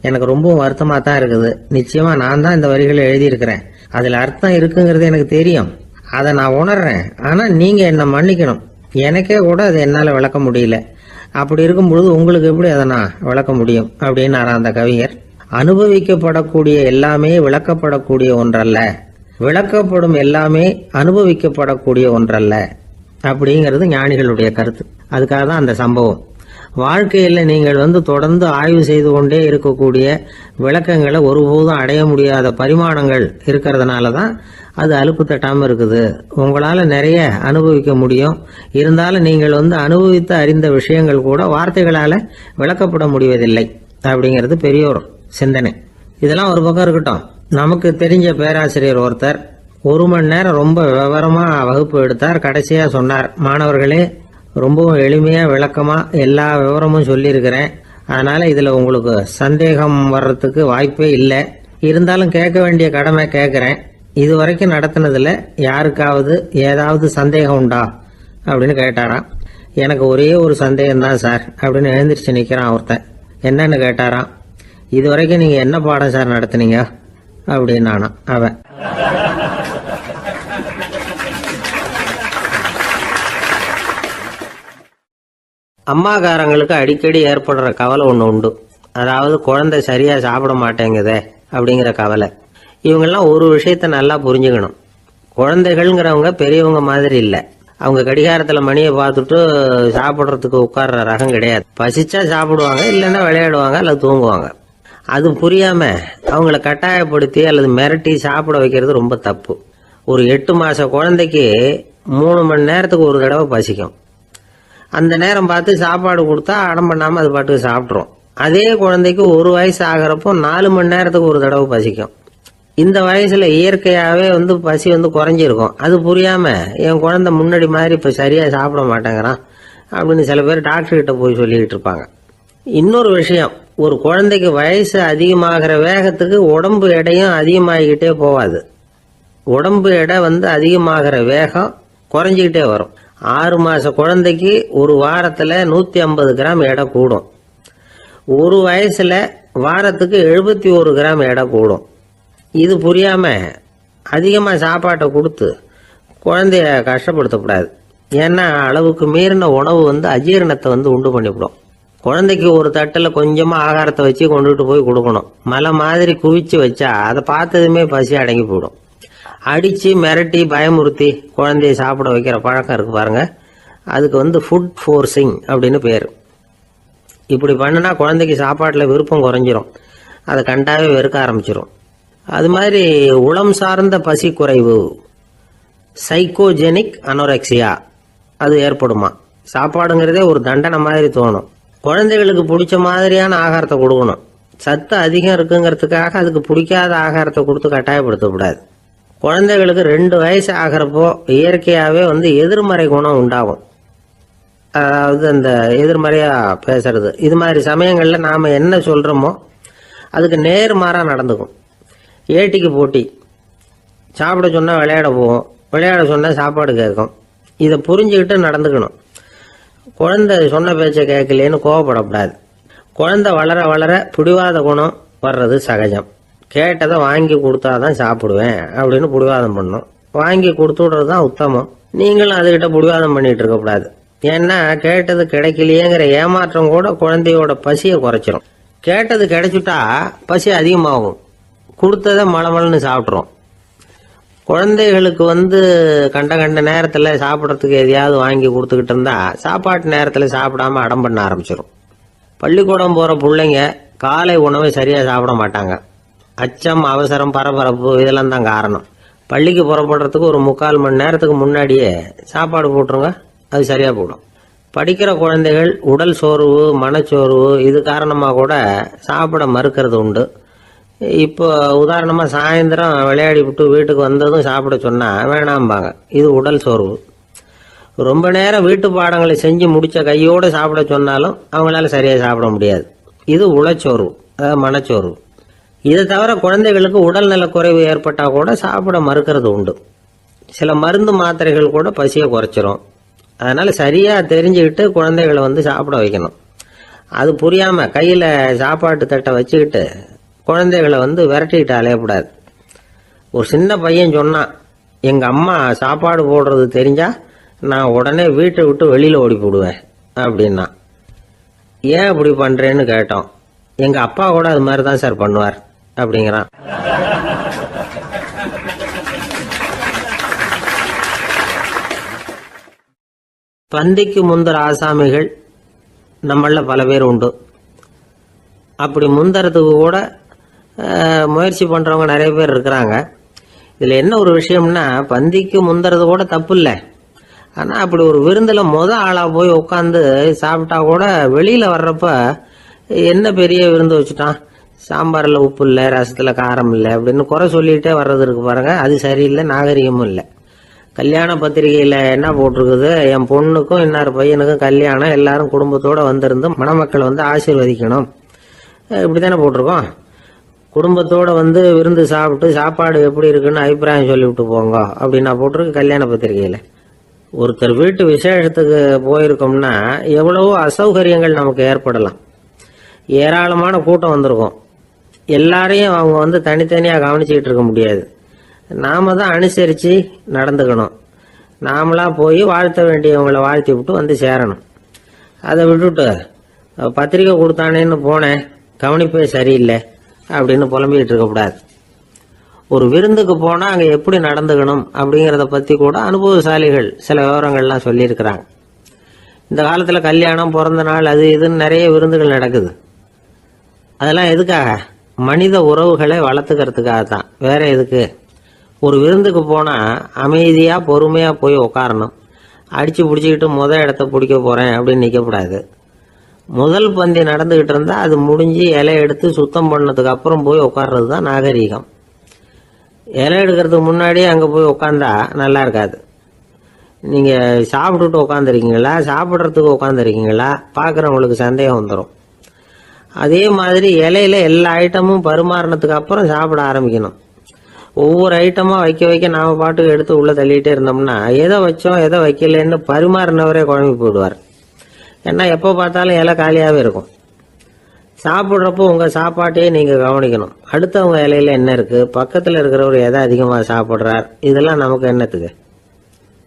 எனக்கு ரொம்பவும் வருத்தமாக தான் இருக்குது. நிச்சயமாக நான் தான் இந்த வரிகளை எழுதியிருக்கிறேன். அதில் அர்த்தம் இருக்குங்கிறது எனக்கு தெரியும், அதை நான் உணர்றேன். ஆனால் நீங்கள் என்னை மன்னிக்கணும், எனக்கே கூட அதை என்னால் விளக்க முடியல. அப்படி இருக்கும் பொழுது உங்களுக்கு எப்படி அதை நான் விளக்க முடியும் அப்படின்னாரா அந்த கவிஞர். அனுபவிக்கப்படக்கூடிய எல்லாமே விளக்கப்படக்கூடிய ஒன்றல்ல, விளக்கப்படும் எல்லாமே அனுபவிக்கப்படக்கூடிய ஒன்றல்ல அப்படிங்கிறது ஞானிகளுடைய கருத்து. அதுக்காக தான் அந்த சம்பவம். வாழ்க்கையில் நீங்கள் தொடர்ந்து ஆய்வு செய்து கொண்டே இருக்கக்கூடிய விளக்கங்களை ஒருபோதும் அடைய முடியாத பரிமாணங்கள் இருக்கிறதுனால தான் அது அலுப்பு தட்டாமல் இருக்குது. உங்களால் நிறைய அனுபவிக்க முடியும், இருந்தாலும் நீங்கள் அனுபவித்து அறிந்த விஷயங்கள் கூட வார்த்தைகளால் விளக்கப்பட முடிவதில்லை அப்படிங்கிறது பெரியோர் சிந்தனை. இதெல்லாம் ஒரு பக்கம் இருக்கட்டும். நமக்கு தெரிஞ்ச பேராசிரியர் ஒருத்தர் 1 மணி நேரம் ரொம்ப விவரமாக வகுப்பு எடுத்தார். கடைசியாக சொன்னார், மாணவர்களே, ரொம்பவும் எளிமையாக விளக்கமாக எல்லா விவரமும் சொல்லியிருக்கிறேன். அதனால் இதில் உங்களுக்கு சந்தேகம் வர்றதுக்கு வாய்ப்பே இல்லை. இருந்தாலும் கேட்க வேண்டிய கடமை கேட்குறேன். இது வரைக்கும் நடத்தினதில் யாருக்காவது ஏதாவது சந்தேகம் உண்டா அப்படின்னு கேட்டாராம். எனக்கு ஒரே ஒரு சந்தேகம் தான் சார் அப்படின்னு எழுந்திரிச்சு நிற்கிறான் ஒருத்தன். என்னன்னு கேட்டாராம். இது வரைக்கும் நீங்கள் என்ன பாடம் சார் நடத்துனீங்க அப்படின்னானா அவன். அம்மாக்காரங்களுக்கு அடிக்கடி ஏற்படுற கவலை ஒன்று உண்டு. அதாவது குழந்தை சரியாக சாப்பிட மாட்டேங்குதே அப்படிங்கிற கவலை. இவங்கெல்லாம் ஒரு விஷயத்த நல்லா புரிஞ்சுக்கணும். குழந்தைகள்ங்கிறவங்க பெரியவங்க மாதிரி இல்லை. அவங்க கடிகாரத்தில் மணியை பார்த்துட்டு சாப்பிட்றதுக்கு உட்கார்ற ரகம் கிடையாது. பசிச்சா சாப்பிடுவாங்க, இல்லைன்னா விளையாடுவாங்க அல்லது தூங்குவாங்க. அது புரியாம அவங்கள கட்டாயப்படுத்தி அல்லது மிரட்டி சாப்பிட வைக்கிறது ரொம்ப தப்பு. ஒரு 8 மாச குழந்தைக்கு 3 மணி நேரத்துக்கு ஒரு தடவை பசிக்கும். அந்த நேரம் பார்த்து சாப்பாடு கொடுத்தா அடம் பண்ணாமல் அது பாட்டுக்கு சாப்பிட்றோம். அதே குழந்தைக்கு 1 வயசு ஆகிறப்போ 4 மணி நேரத்துக்கு ஒரு தடவை பசிக்கும். இந்த வயசுல இயற்கையாகவே பசி குறைஞ்சிருக்கும். அது புரியாம என் குழந்தை முன்னாடி மாதிரி இப்போ சரியா சாப்பிட மாட்டேங்கிறான் அப்படின்னு சில பேர் டாக்டர்கிட்ட போய் சொல்லிக்கிட்டு இருப்பாங்க. இன்னொரு விஷயம், ஒரு குழந்தைக்கு வயசு அதிகமாகிற வேகத்துக்கு உடம்பு எடையும் அதிகமாகிக்கிட்டே போவாது. உடம்பு எடை அதிகமாகிற வேகம் குறைஞ்சிக்கிட்டே வரும். 6 மாச குழந்தைக்கு ஒரு வாரத்தில் 150 கிராம் எடை கூடும். ஒரு வயசுல வாரத்துக்கு 71 கிராம் எடை கூடும். இது புரியாம அதிகமாக சாப்பாட்டை கொடுத்து குழந்தைய கஷ்டப்படுத்தக்கூடாது. ஏன்னா அளவுக்கு மீறின உணவு அஜீரணத்தை உண்டு பண்ணிவிடும். குழந்தைக்கு ஒரு தட்டில் கொஞ்சமாக ஆகாரத்தை வச்சு கொண்டுகிட்டு போய் கொடுக்கணும். மலை மாதிரி குவிச்சு வச்சா அதை பார்த்ததுமே பசி அடங்கி போயிடும். அடித்து மிரட்டி பயமுறுத்தி குழந்தைய சாப்பிட வைக்கிற பழக்கம் இருக்கு பாருங்க, அதுக்கு ஃபுட் ஃபோர்ஸிங் அப்படின்னு பேர். இப்படி பண்ணினா குழந்தைக்கு சாப்பாட்டில் விருப்பம் குறைஞ்சிரும், அதை கண்டாவே வெறுக்க ஆரம்பிச்சிடும். அது மாதிரி உளம் சார்ந்த பசி குறைவு, சைக்கோஜெனிக் அனோரெக்சியா, அது ஏற்படுமா. சாப்பாடுங்கிறதே ஒரு தண்டனை மாதிரி தோணும். குழந்தைகளுக்கு பிடிச்ச மாதிரியான ஆகாரத்தை கொடுக்கணும். சத்து அதிகம் இருக்குங்கிறதுக்காக அதுக்கு பிடிக்காத ஆகாரத்தை கொடுத்து கட்டாயப்படுத்தக்கூடாது. குழந்தைகளுக்கு 2 வயசு ஆகிறப்போ இயற்கையாகவே எதிர்மறை குணம் உண்டாகும். அதாவது அந்த எதிர்மறையாக பேசுறது. இது மாதிரி சமயங்களில் நாம் என்ன சொல்கிறோமோ அதுக்கு நேர்மாறாக நடந்துக்கும். ஏட்டிக்கு போட்டி. சாப்பிட சொன்னால் விளையாட போவோம், விளையாட சொன்னால் சாப்பாடு கேட்கும். இதை புரிஞ்சுக்கிட்டு நடந்துக்கணும். குழந்தை சொன்ன பேச்சை கேட்கலேன்னு கோவப்படக்கூடாது. குழந்தை வளர வளர பிடிவாத குணம் வர்றது சகஜம். கேட்டதை வாங்கி கொடுத்தாதான் சாப்பிடுவேன் அப்படின்னு பிடிவாதம் பண்ணும். வாங்கி கொடுத்து விடுறது தான் உத்தமம். நீங்களும் அதுகிட்ட பிடிவாதம் பண்ணிட்டு இருக்கக்கூடாது. ஏன்னா கேட்டது கிடைக்கலையேங்கிற ஏமாற்றம் கூட குழந்தையோட பசியை குறைச்சிரும். கேட்டது கிடைச்சிட்டா பசி அதிகமாகும். கொடுத்ததை மலமலன்னு சாப்பிட்றோம். குழந்தைகளுக்கு கண்ட நேரத்தில் சாப்பிட்றதுக்கு எதையாவது வாங்கி கொடுத்துக்கிட்டு இருந்தா சாப்பாட்டு நேரத்தில் சாப்பிடாம அடம் பண்ண ஆரம்பிச்சிடும். பள்ளிக்கூடம் போகிற பிள்ளைங்க காலை உணவை சரியாக சாப்பிட மாட்டாங்க. அச்சம், அவசரம், பரபரப்பு இதெல்லாம் தான் காரணம். பள்ளிக்கு புறப்படுறதுக்கு ஒரு 3/4 மணி நேரத்துக்கு முன்னாடியே சாப்பாடு போட்டுருங்க, அது சரியாக போடும். படிக்கிற குழந்தைகள் உடல் சோர்வு, மனச்சோர்வு இது காரணமாக கூட சாப்பிட மறுக்கிறது உண்டு. இப்போ உதாரணமாக சாயந்தரம் விளையாடி விட்டு வீட்டுக்கு வந்ததும் சாப்பிட சொன்னால் வேணாம்பாங்க. இது உடல் சோர்வு. ரொம்ப நேரம் வீட்டு பாடங்களை செஞ்சு முடித்த கையோடு சாப்பிட சொன்னாலும் அவங்களால சரியாக சாப்பிட முடியாது. இது உளச்சோர்வு, அதாவது மனச்சோர்வு. இதை தவிர குழந்தைகளுக்கு உடல் நலக்குறைவு ஏற்பட்டால் கூட சாப்பிட மறுக்கிறது உண்டு. சில மருந்து மாத்திரைகள் கூட பசியை குறைச்சிரும். அதனால் சரியாக தெரிஞ்சுக்கிட்டு குழந்தைகளை சாப்பிட வைக்கணும். அது புரியாமல் கையில் சாப்பாட்டு தட்டை வச்சுக்கிட்டு குழந்தைகளை விரட்டிக்கிட்டு அலையக்கூடாது. ஒரு சின்ன பையன் சொன்னான், எங்கள் அம்மா சாப்பாடு போடுறது தெரிஞ்சா நான் உடனே வீட்டை விட்டு வெளியில் ஓடி போடுவேன் அப்படின்னா. ஏன் அப்படி பண்ணுறேன்னு கேட்டோம். எங்கள் அப்பா கூட அது மாதிரி தான் சார் பண்ணுவார் அப்படிங்கிறான். பந்திக்கு முந்தர ஆசாமிகள் நம்மள பல பேர் உண்டு. அப்படி முந்தறதுக்கு கூட முயற்சி பண்ணுறவங்க நிறைய பேர் இருக்கிறாங்க. இதில் என்ன ஒரு விஷயம்னா, பந்திக்கு முந்தறது கூட தப்பு இல்லை. ஆனால் அப்படி ஒரு விருந்தில் ஆளாக போய் உட்காந்து சாப்பிட்டா கூட வெளியில் வர்றப்ப என்ன பெரிய விருந்து வச்சுட்டான், சாம்பாரில் உப்பு இல்லை, ரசத்தில் காரம் இல்லை அப்படின்னு குறை சொல்லிகிட்டே வர்றது இருக்கு பாருங்க. அது சரியில்லை, நாகரிகமும் இல்லை. கல்யாண பத்திரிகையில் என்ன போட்டிருக்குது, என் பொண்ணுக்கும் இன்னார் பையனுக்கும் கல்யாணம், எல்லாரும் குடும்பத்தோடு வந்திருந்து மணமக்களை ஆசீர்வதிக்கணும், இப்படி தானே போட்டிருக்கோம். குடும்பத்தோடு விருந்து சாப்பிட்டு சாப்பாடு எப்படி இருக்குன்னு அபிப்பிராயம் சொல்லிவிட்டு போங்க அப்படின்னா போட்டிருக்கு கல்யாண பத்திரிகையில். ஒருத்தர் வீட்டு விசேஷத்துக்கு போயிருக்கோம்னா எவ்வளவோ அசௌகரியங்கள் நமக்கு ஏற்படலாம். ஏராளமான கூட்டம் வந்திருக்கும். எல்லாரையும் அவங்க வந்து தனித்தனியாக கவனிச்சுக்கிட்டு இருக்க முடியாது. நாம தான் அனுசரித்து நடந்துக்கணும். நாமளா போய் வாழ்த்த வேண்டியவங்களை வாழ்த்தி விட்டு வந்து சேரணும். அதை விட்டுட்டு பத்திரிக்கை கொடுத்தானேன்னு போனேன், கவனிப்பே சரியில்லை அப்படின்னு புலம்பிக்கிட்டு இருக்கக்கூடாது. ஒரு விருந்துக்கு போனால் அங்கே எப்படி நடந்துக்கணும் அப்படிங்கிறத பற்றி கூட அனுபவசாலிகள் சில விவரங்கள்லாம் சொல்லியிருக்கிறாங்க. இந்த காலத்தில் கல்யாணம், பிறந்த நாள், அது இதுன்னு நிறைய விருந்துகள் நடக்குது. அதெல்லாம் எதுக்காக? மனித உறவுகளை வளர்த்துக்கிறதுக்காக தான், வேற எதுக்கு? ஒரு விருந்துக்கு போனால் அமைதியாக பொறுமையாக போய் உட்காரணும். அடித்து பிடிச்சிக்கிட்டு இடத்த பிடிக்க போகிறேன் அப்படின்னு நிற்கக்கூடாது. முதல் பந்தி நடந்துக்கிட்டு இருந்தால் அது முடிஞ்சு இலை எடுத்து சுத்தம் பண்ணதுக்கு அப்புறம் போய் உட்கார்றது தான் நாகரீகம். இலை எடுக்கிறதுக்கு முன்னாடியே அங்கே போய் உட்காந்தா நல்லா இருக்காது. நீங்கள் சாப்பிட்டுட்டு உட்காந்துருக்கீங்களா, சாப்பிட்றதுக்கு உட்காந்துருக்கீங்களா, பார்க்குறவங்களுக்கு சந்தேகம் வந்துடும். அதே மாதிரி இலையில எல்லா ஐட்டமும் பரிமாறினதுக்கு அப்புறம் சாப்பிட ஆரம்பிக்கணும். ஒவ்வொரு ஐட்டமாக வைக்க வைக்க நாம் பாட்டுக்கு எடுத்து உள்ளே தள்ளிகிட்டே இருந்தோம்னா எதை வச்சோம் எதை வைக்கலன்னு பரிமாறினவரே குழம்பி போயிடுவார். ஏன்னா எப்போ பார்த்தாலும் இலை காலியாகவே இருக்கும். சாப்பிட்றப்போ உங்கள் சாப்பாட்டையே நீங்கள் கவனிக்கணும். அடுத்தவங்க இலையில என்ன இருக்குது, பக்கத்தில் இருக்கிறவர் எதை அதிகமாக சாப்பிட்றார், இதெல்லாம் நமக்கு என்னத்துக்கு?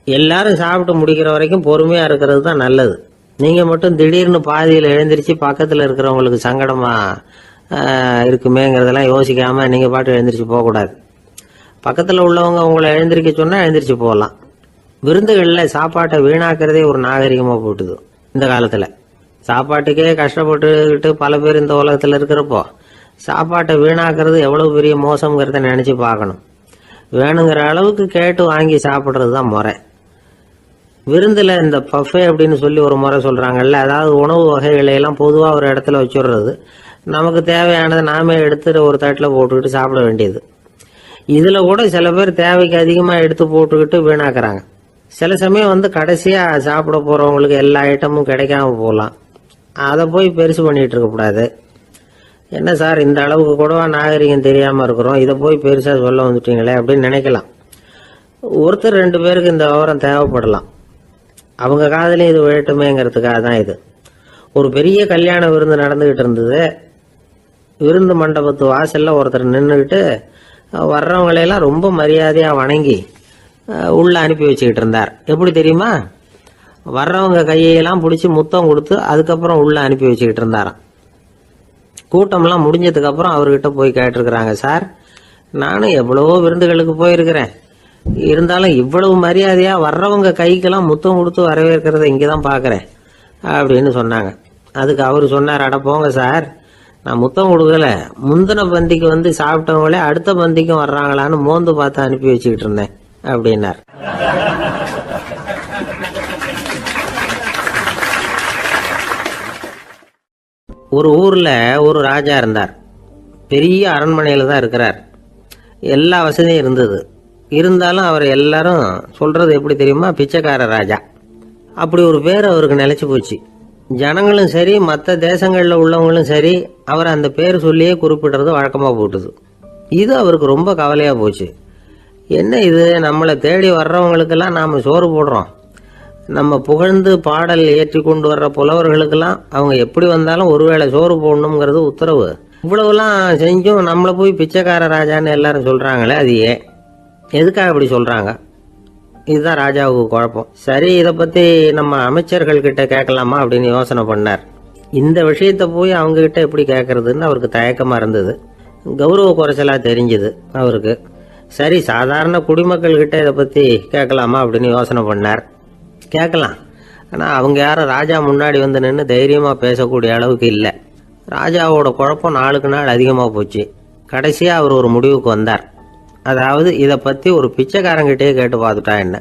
எல்லாரும் சாப்பிட்டு முடிக்கிற வரைக்கும் பொறுமையாக இருக்கிறது தான் நல்லது. நீங்கள் மட்டும் திடீர்னு பாதியில் எழுந்திரிச்சு பக்கத்தில் இருக்கிறவங்களுக்கு சங்கடமாக இருக்குமேங்கிறதெல்லாம் யோசிக்காமல் நீங்கள் பாட்டு எழுந்திரிச்சு போகக்கூடாது. பக்கத்தில் உள்ளவங்க உங்களை எழுந்திரிக்க சொன்னால் எழுந்திரிச்சு போகலாம். விருந்துகளில் சாப்பாட்டை வீணாக்கிறதே ஒரு நாகரிகமாக போட்டுது இந்த காலத்தில். சாப்பாட்டுக்கே கஷ்டப்பட்டுக்கிட்டு பல பேர் இந்த உலகத்தில் இருக்கிறப்போ சாப்பாட்டை வீணாக்கிறது எவ்வளோ பெரிய மோசங்கிறத நினச்சி பார்க்கணும். வேணுங்கிற அளவுக்கு கேட்டு வாங்கி சாப்பிட்றது தான் முறை. விருந்தில் இந்த பஃபே அப்படின்னு சொல்லி ஒரு முறை சொல்கிறாங்கல்ல, அதாவது உணவு வகைகளையெல்லாம் பொதுவாக ஒரு இடத்துல வச்சுடுறது, நமக்கு தேவையானதை நாமே எடுத்துட்டு ஒரு தட்டில் போட்டுக்கிட்டு சாப்பிட வேண்டியது. இதில் கூட சில பேர் தேவைக்கு அதிகமாக எடுத்து போட்டுக்கிட்டு வீணாக்குறாங்க. சில சமயம் வந்து கடைசியாக சாப்பிட போகிறவங்களுக்கு எல்லா ஐட்டமும் கிடைக்காம போகலாம். அதை போய் பெருசு பண்ணிகிட்டு இருக்கக்கூடாது. என்ன சார் இந்த அளவுக்கு கூடவா நாகரிகம் தெரியாமல் இருக்கிறோம், இதை போய் பெருசாக சொல்ல வந்துட்டீங்களே அப்படின்னு நினைக்கலாம். ஒருத்தர் 2 பேருக்கு இந்த விவரம் தேவைப்படலாம். அவங்க காதலையும் இது விழட்டுமேங்கிறதுக்காக தான் இது. ஒரு பெரிய கல்யாண விருந்து நடந்துக்கிட்டு இருந்தது. விருந்து மண்டபத்து வாசலில் ஒருத்தர் நின்றுக்கிட்டு வர்றவங்களையெல்லாம் ரொம்ப மரியாதையாக வணங்கி உள்ளே அனுப்பி வச்சுக்கிட்டு இருந்தார். எப்படி தெரியுமா? வர்றவங்க கையெல்லாம் பிடிச்சி முத்தம் கொடுத்து அதுக்கப்புறம் உள்ளே அனுப்பி வச்சுக்கிட்டு இருந்தாராம். கூட்டம்லாம் முடிஞ்சதுக்கப்புறம் அவர்கிட்ட போய் கேட்டிருக்கிறாங்க, சார் நானும் எவ்வளவோ விருந்துகளுக்கு போயிருக்கிறேன், இருந்தாலும் இவ்வளவு மரியாதையாக வர்றவங்க கைக்கெல்லாம் முத்தம் கொடுத்து வரவேற்கிறத இங்கே தான் பார்க்குறேன் அப்படின்னு சொன்னாங்க. அதுக்கு அவர் சொன்னார், அட போங்க சார், நான் முத்தம் கொடுக்கல, முந்தின பந்திக்கு வந்து சாப்பிட்டவங்களே அடுத்த பந்திக்கும் வர்றாங்களான்னு மோந்து பார்த்து அனுப்பி வச்சுக்கிட்டு இருந்தேன் அப்படின்னார். ஒரு ஊரில் ஒரு ராஜா இருந்தார். பெரிய அரண்மனையில் தான் இருக்கிறார். எல்லா வசதியும் இருந்தது. இருந்தாலும் அவர் எல்லாரும் சொல்கிறது எப்படி தெரியுமா? பிச்சைக்கார ராஜா. அப்படி ஒரு பேர் அவருக்கு நிலைச்சி போச்சு. ஜனங்களும் சரி மற்ற தேசங்களில் உள்ளவங்களும் சரி அவர் அந்த பேர் சொல்லியே குறிப்பிடுறது வழக்கமாக போட்டுது. இது அவருக்கு ரொம்ப கவலையாக போச்சு. என்ன இது, நம்மளை தேடி வர்றவங்களுக்கெல்லாம் நாம் சோறு போடுறோம், நம்ம புகழ்ந்து பாடல் ஏற்றி கொண்டு வர்ற புலவர்களுக்கெல்லாம் அவங்க எப்படி வந்தாலும் ஒருவேளை சோறு போடணுங்கிறது உத்தரவு. இவ்வளவுலாம் செஞ்சும் நம்மளை போய் பிச்சைக்கார ராஜான்னு எல்லாரும் சொல்கிறாங்களே, அது ஏன், எதுக்காக அப்படி சொல்கிறாங்க? இதுதான் ராஜாவுக்கு குழப்பம். சரி, இதை பற்றி நம்ம அமைச்சர்கள் கிட்ட கேட்கலாமா அப்படின்னு யோசனை பண்ணார். இந்த விஷயத்தை போய் அவங்ககிட்ட எப்படி கேட்கறதுன்னு அவருக்கு தயக்கமாக இருந்தது. கௌரவ குறைச்சலாக தெரிஞ்சுது அவருக்கு. சரி, சாதாரண குடிமக்கள் கிட்ட இதை பற்றி கேட்கலாமா அப்படின்னு யோசனை பண்ணார். கேட்கலாம், ஆனால் அவங்க யாரும் ராஜா முன்னாடி வந்து நின்று தைரியமாக பேசக்கூடிய அளவுக்கு இல்லை. ராஜாவோட குழப்பம் நாளுக்கு நாள் அதிகமாக போச்சு. கடைசியாக அவர் ஒரு முடிவுக்கு வந்தார். அதாவது இதை பற்றி ஒரு பிச்சைக்காரங்கிட்டே கேட்டு பார்த்துட்டா என்ன.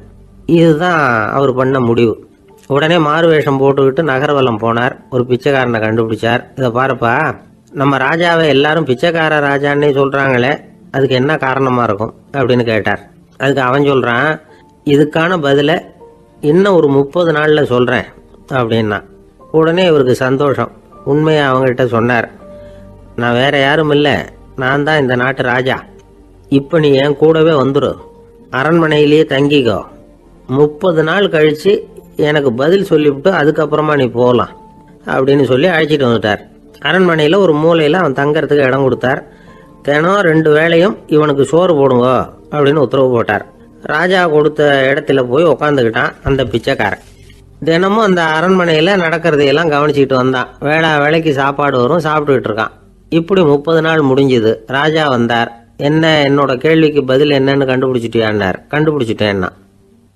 இதுதான் அவர் பண்ண முடிவு. உடனே மாறு வேஷம் போட்டுக்கிட்டு நகர்வலம் போனார். ஒரு பிச்சைக்காரனை கண்டுபிடிச்சார். இதை பாருப்பா, நம்ம ராஜாவை எல்லாரும் பிச்சைக்கார ராஜான்னே சொல்கிறாங்களே, அதுக்கு என்ன காரணமாக இருக்கும் அப்படின்னு கேட்டார். அதுக்கு அவன் சொல்கிறான், இதுக்கான பதிலை இன்னும் ஒரு 30 நாளில் சொல்கிறேன் அப்படின்னா. உடனே இவருக்கு சந்தோஷம். உண்மையை அவங்ககிட்ட சொன்னார். நான் வேற யாரும் இல்லை, நான் தான் இந்த நாட்டு ராஜா. இப்போ நீ என் கூடவே வந்துடு, அரண்மனையிலேயே தங்கிக்கோ, 30 நாள் கழித்து எனக்கு பதில் சொல்லிவிட்டு அதுக்கப்புறமா நீ போகலாம் அப்படின்னு சொல்லி அழைச்சிட்டு வந்துட்டார். அரண்மனையில் ஒரு மூலையில் அவன் தங்கறதுக்கு இடம் கொடுத்தார். தினம் 2 வேளையும் இவனுக்கு சோறு போடுங்க அப்படின்னு உத்தரவு போட்டார். ராஜா கொடுத்த இடத்துல போய் உக்காந்துக்கிட்டான் அந்த பிச்சைக்காரன். தினமும் அந்த அரண்மனையில் நடக்கிறதையெல்லாம் கவனிச்சுக்கிட்டு வந்தான். வேளைக்கு சாப்பாடு வரும், சாப்பிட்டுக்கிட்டு இருக்கான். இப்படி 30 நாள் முடிஞ்சுது. ராஜா வந்தார். என்னோட கேள்விக்கு பதில் என்னன்னு கண்டுபிடிச்சிட்டியான்னார். கண்டுபிடிச்சிட்டேன்னா.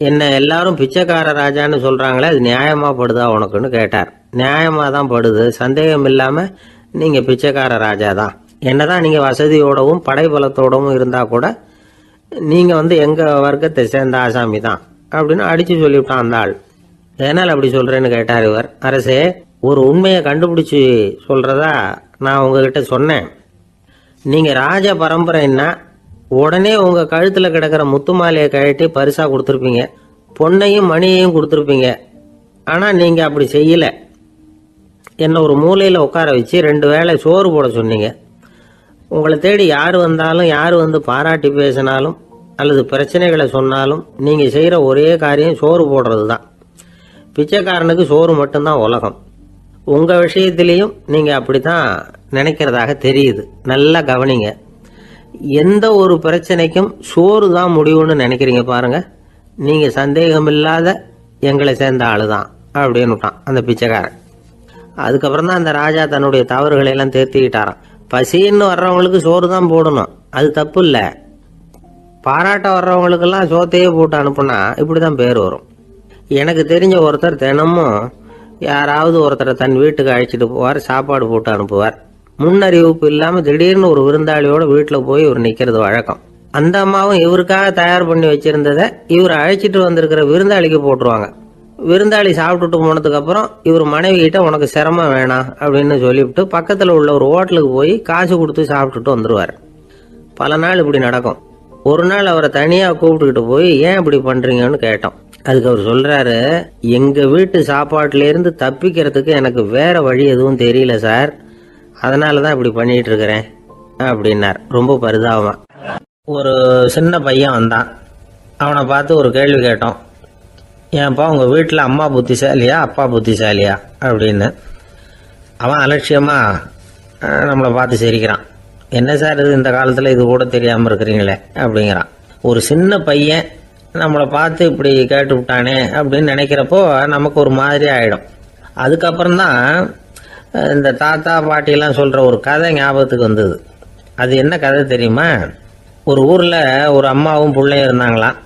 என்ன எல்லாரும் பிச்சைக்கார ராஜான்னு சொல்கிறாங்களே, அது நியாயமாக படுதா உனக்குன்னு கேட்டார். நியாயமாக தான் படுது, சந்தேகம் இல்லாமல் நீங்கள் பிச்சைக்கார ராஜா தான். என்னதான் நீங்கள் வசதியோடவும் படைபலத்தோடவும் இருந்தால் கூட நீங்கள் எங்கள் வர்க்கத்தை சேர்ந்த ஆசாமி தான் அப்படின்னு அடித்து சொல்லிவிட்டான் அந்த ஆள். ஏனால் அப்படி சொல்கிறேன்னு கேட்டார் இவர். அரசே, ஒரு உண்மையை கண்டுபிடிச்சி சொல்கிறதா நான் உங்ககிட்ட சொன்னேன். நீங்கள் ராஜ பரம்பரைன்னா உடனே உங்கள் கழுத்தில் கிடக்கிற முத்து மாலையை கழட்டி பரிசாக கொடுத்துருப்பீங்க, பொண்ணையும் மணியையும் கொடுத்துருப்பீங்க. ஆனால் நீங்கள் அப்படி செய்யலை. என்னை ஒரு மூலையில் உட்கார வச்சு 2 வேளை சோறு போட சொன்னீங்க. உங்களை தேடி யார் வந்தாலும், யார் பாராட்டி பேசினாலும் அல்லது பிரச்சனைகளை சொன்னாலும் நீங்கள் செய்கிற ஒரே காரியம் சோறு போடுறது தான். பிச்சைக்காரனுக்கு சோறு மட்டும்தான் உலகம். உங்கள் விஷயத்திலையும் நீங்கள் அப்படி தான் நினைக்கிறதாக தெரியுது. நல்லா கவனிங்க. எந்த ஒரு பிரச்சனைக்கும் சோறு தான் முடிவுன்னு நினைக்கிறீங்க பாருங்கள். நீங்கள் சந்தேகமில்லாத எங்களை சேர்ந்த ஆளு தான் அப்படின்னுட்டான் அந்த பிச்சைக்காரன். அதுக்கப்புறம் தான் அந்த ராஜா தன்னுடைய தவறுகளை எல்லாம் தேர்த்திக்கிட்டாராம். பசின்னு வர்றவங்களுக்கு சோறு தான் போடணும், அது தப்பு இல்லை. பாராட்ட வர்றவங்களுக்கெல்லாம் சோத்தையே போட்டு அனுப்புனா இப்படி தான் பேர் வரும். எனக்கு தெரிஞ்ச ஒருத்தர் தினமும் யாராவது ஒருத்தரை தன் வீட்டுக்கு அழைச்சிட்டு போவார், சாப்பாடு போட்டு அனுப்புவார். முன்னறிவிப்பு இல்லாமல் திடீர்னு ஒரு விருந்தாளியோட வீட்டில் போய் இவர் நிற்கிறது வழக்கம். அந்த அம்மாவும் இவருக்காக தயார் பண்ணி வச்சிருந்ததை இவர் அழைச்சிட்டு வந்திருக்கிற விருந்தாளிக்கு போட்டுருவாங்க. விருந்தாளி சாப்பிட்டுட்டு போனதுக்கப்புறம் இவர் மனைவி கிட்ட உனக்கு சிரமம் வேணாம் அப்படின்னு சொல்லிவிட்டு பக்கத்தில் உள்ள ஒரு ஹோட்டலுக்கு போய் காசு கொடுத்து சாப்பிட்டுட்டு வந்துடுவார். பல நாள் இப்படி நடக்கும். ஒரு நாள் அவரை தனியாக கூப்பிட்டுக்கிட்டு போய் ஏன் இப்படி பண்ணுறீங்கன்னு கேட்டோம். அதுக்கு அவர் சொல்கிறாரு, எங்கள் வீட்டு சாப்பாட்டிலேருந்து தப்பிக்கிறதுக்கு எனக்கு வேற வழி எதுவும் தெரியல சார், அதனால தான் இப்படி பண்ணிகிட்டு இருக்கிறேன் அப்படின்னார் ரொம்ப பரிதாபமாக. ஒரு சின்ன பையன் வந்தான். அவனை பார்த்து ஒரு கேள்வி கேட்டோம். ஏன்ப்பா உங்கள் வீட்டில் அம்மா புத்திசாலியா அப்பா புத்திசாலியா அப்படின்னு. அவன் அலட்சியமாக நம்மளை பார்த்து சிரிக்கிறான். என்ன சார் இது, இந்த காலத்தில் இது கூட தெரியாமல் இருக்கிறீங்களே அப்படிங்கிறான். ஒரு சின்ன பையன் நம்மளை பார்த்து இப்படி கேட்டு விட்டானே அப்படின்னு நினைக்கிறப்போ நமக்கு ஒரு மாதிரி ஆகிடும். அதுக்கப்புறம்தான் இந்த தாத்தா பாட்டிலாம் சொல்கிற ஒரு கதை ஞாபகத்துக்கு வந்தது. அது என்ன கதை தெரியுமா? ஒரு ஊரில் ஒரு அம்மாவும் பிள்ளையும் இருந்தாங்களாம்.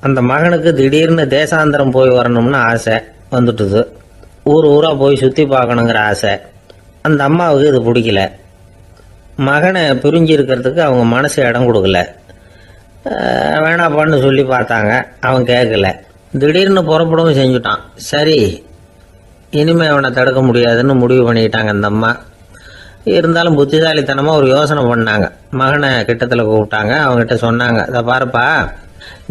அந்த மகனுக்கு திடீர்னு தேசாந்திரம் போய் வரணும்னு ஆசை வந்துட்டுது. ஊராக போய் சுற்றி பார்க்கணுங்கிற ஆசை. அந்த அம்மாவுக்கு இது பிடிக்கல. மகனை பிரிஞ்சு இருக்கிறதுக்கு அவங்க மனசு இடம் கொடுக்கல. வேணாப்பான்னு சொல்லி பார்த்தாங்க, அவன் கேட்கல. திடீர்னு புறப்படவும் செஞ்சுட்டான். சரி, இனிமேல் அவனை தடுக்க முடியாதுன்னு முடிவு பண்ணிக்கிட்டாங்க அந்த அம்மா. இருந்தாலும் புத்திசாலித்தனமாக ஒரு யோசனை பண்ணாங்க. மகனை கிட்டத்தில் கூப்பிட்டாங்க. அவங்ககிட்ட சொன்னாங்க, இதை பாருப்பா,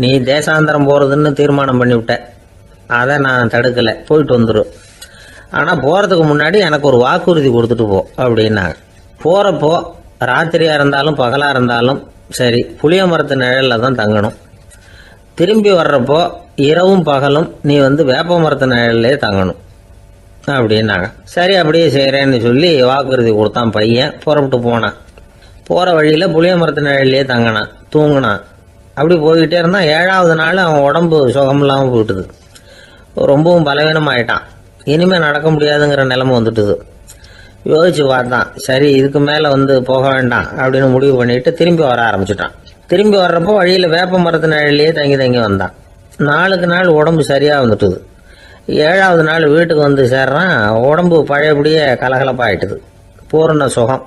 நீ தேசாந்திரம் போகிறதுன்னு தீர்மானம் பண்ணிவிட்ட, அதை நான் தடுக்கலை, போயிட்டு வந்துடும். ஆனால் போகிறதுக்கு முன்னாடி எனக்கு ஒரு வாக்குறுதி கொடுத்துட்டு போ அப்படின்னாங்க. போகிறப்போ ராத்திரியாக இருந்தாலும் பகலாக இருந்தாலும் சரி புளிய மரத்து நிழலில் தான் தங்கணும். திரும்பி வர்றப்போ இரவும் பகலும் நீ வேப்ப மரத்து நிழல்லே தங்கணும் அப்படின்னாங்க. சரி அப்படியே செய்கிறேன்னு சொல்லி வாக்குறுதி கொடுத்தான் பையன். புறப்பட்டு போனான். போகிற வழியில் புளிய மரத்து நிழல்லே தங்கினான், தூங்கினான். அப்படி போய்கிட்டே இருந்தான். 7ஆவது நாள் அவன் உடம்பு சுகமில்லாமல் போயிட்டுது. ரொம்பவும் பலவீனமாயிட்டான். இனிமேல் நடக்க முடியாதுங்கிற நிலைமை வந்துட்டுது. யோசிச்சு பார்த்தான். சரி, இதுக்கு மேலே போக வேண்டாம் அப்படின்னு முடிவு பண்ணிட்டு திரும்பி வர ஆரம்பிச்சுட்டான். திரும்பி வர்றப்போ வழியில் வேப்ப மரத்து நிழல்லையே தங்கி வந்தான். நாளுக்கு நாள் உடம்பு சரியாக வந்துட்டுது. 7ஆவது நாள் வீட்டுக்கு சேர்றான். உடம்பு பழையபடியே கலகலப்பாயிட்டுது. பூரண சுகம்.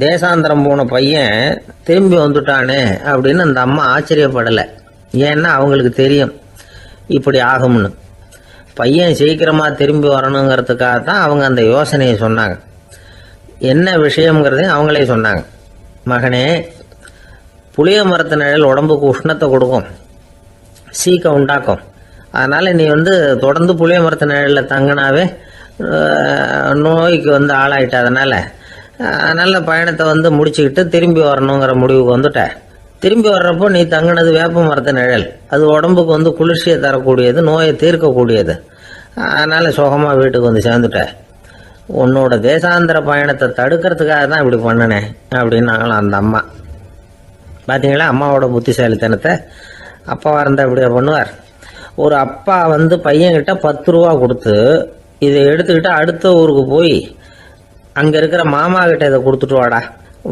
தேசாந்திரம் போன பையன் திரும்பி வந்துட்டானே அப்படின்னு அந்த அம்மா ஆச்சரியப்படலை. ஏன்னா அவங்களுக்கு தெரியும் இப்படி ஆகும்னு. பையன் சீக்கிரமாக திரும்பி வரணுங்கிறதுக்காக தான் அவங்க அந்த யோசனையை சொன்னாங்க. என்ன விஷயங்கிறதையும் அவங்களே சொன்னாங்க. மகனே, புளிய மரத்து நிழல் உடம்புக்கு உஷ்ணத்தை கொடுக்கும், சீக்கம் உண்டாக்கும். அதனால் நீ தொடர்ந்து புளிய மரத்து நிழலில் தங்கினாவே நோய்க்கு ஆளாயிட்ட. அதனால் பயணத்தை முடிச்சுக்கிட்டு திரும்பி வரணுங்கிற முடிவுக்கு வந்துட்ட. திரும்பி வர்றப்போ நீ தங்கினது வேப்ப மரத்து நிழல். அது உடம்புக்கு வந்து குளிர்ச்சியை தரக்கூடியது, நோயை தீர்க்கக்கூடியது. அதனால் சுகமாக வீட்டுக்கு வந்து சேர்ந்துட்ட. உன்னோட தேசாந்திர பயணத்தை தடுக்கிறதுக்காக தான் இப்படி பண்ணினேன் அப்படின்னாங்களாம் அந்த அம்மா. பார்த்தீங்களா அம்மாவோட புத்திசாலித்தனத்தை? அப்பாவாக இருந்தால் இப்படியா பண்ணுவார்? ஒரு அப்பா வந்து பையன்கிட்ட 10 ரூபா கொடுத்து இதை எடுத்துக்கிட்டு அடுத்த ஊருக்கு போய் அங்கே இருக்கிற மாமா கிட்ட இதை கொடுத்துட்டு வாடா,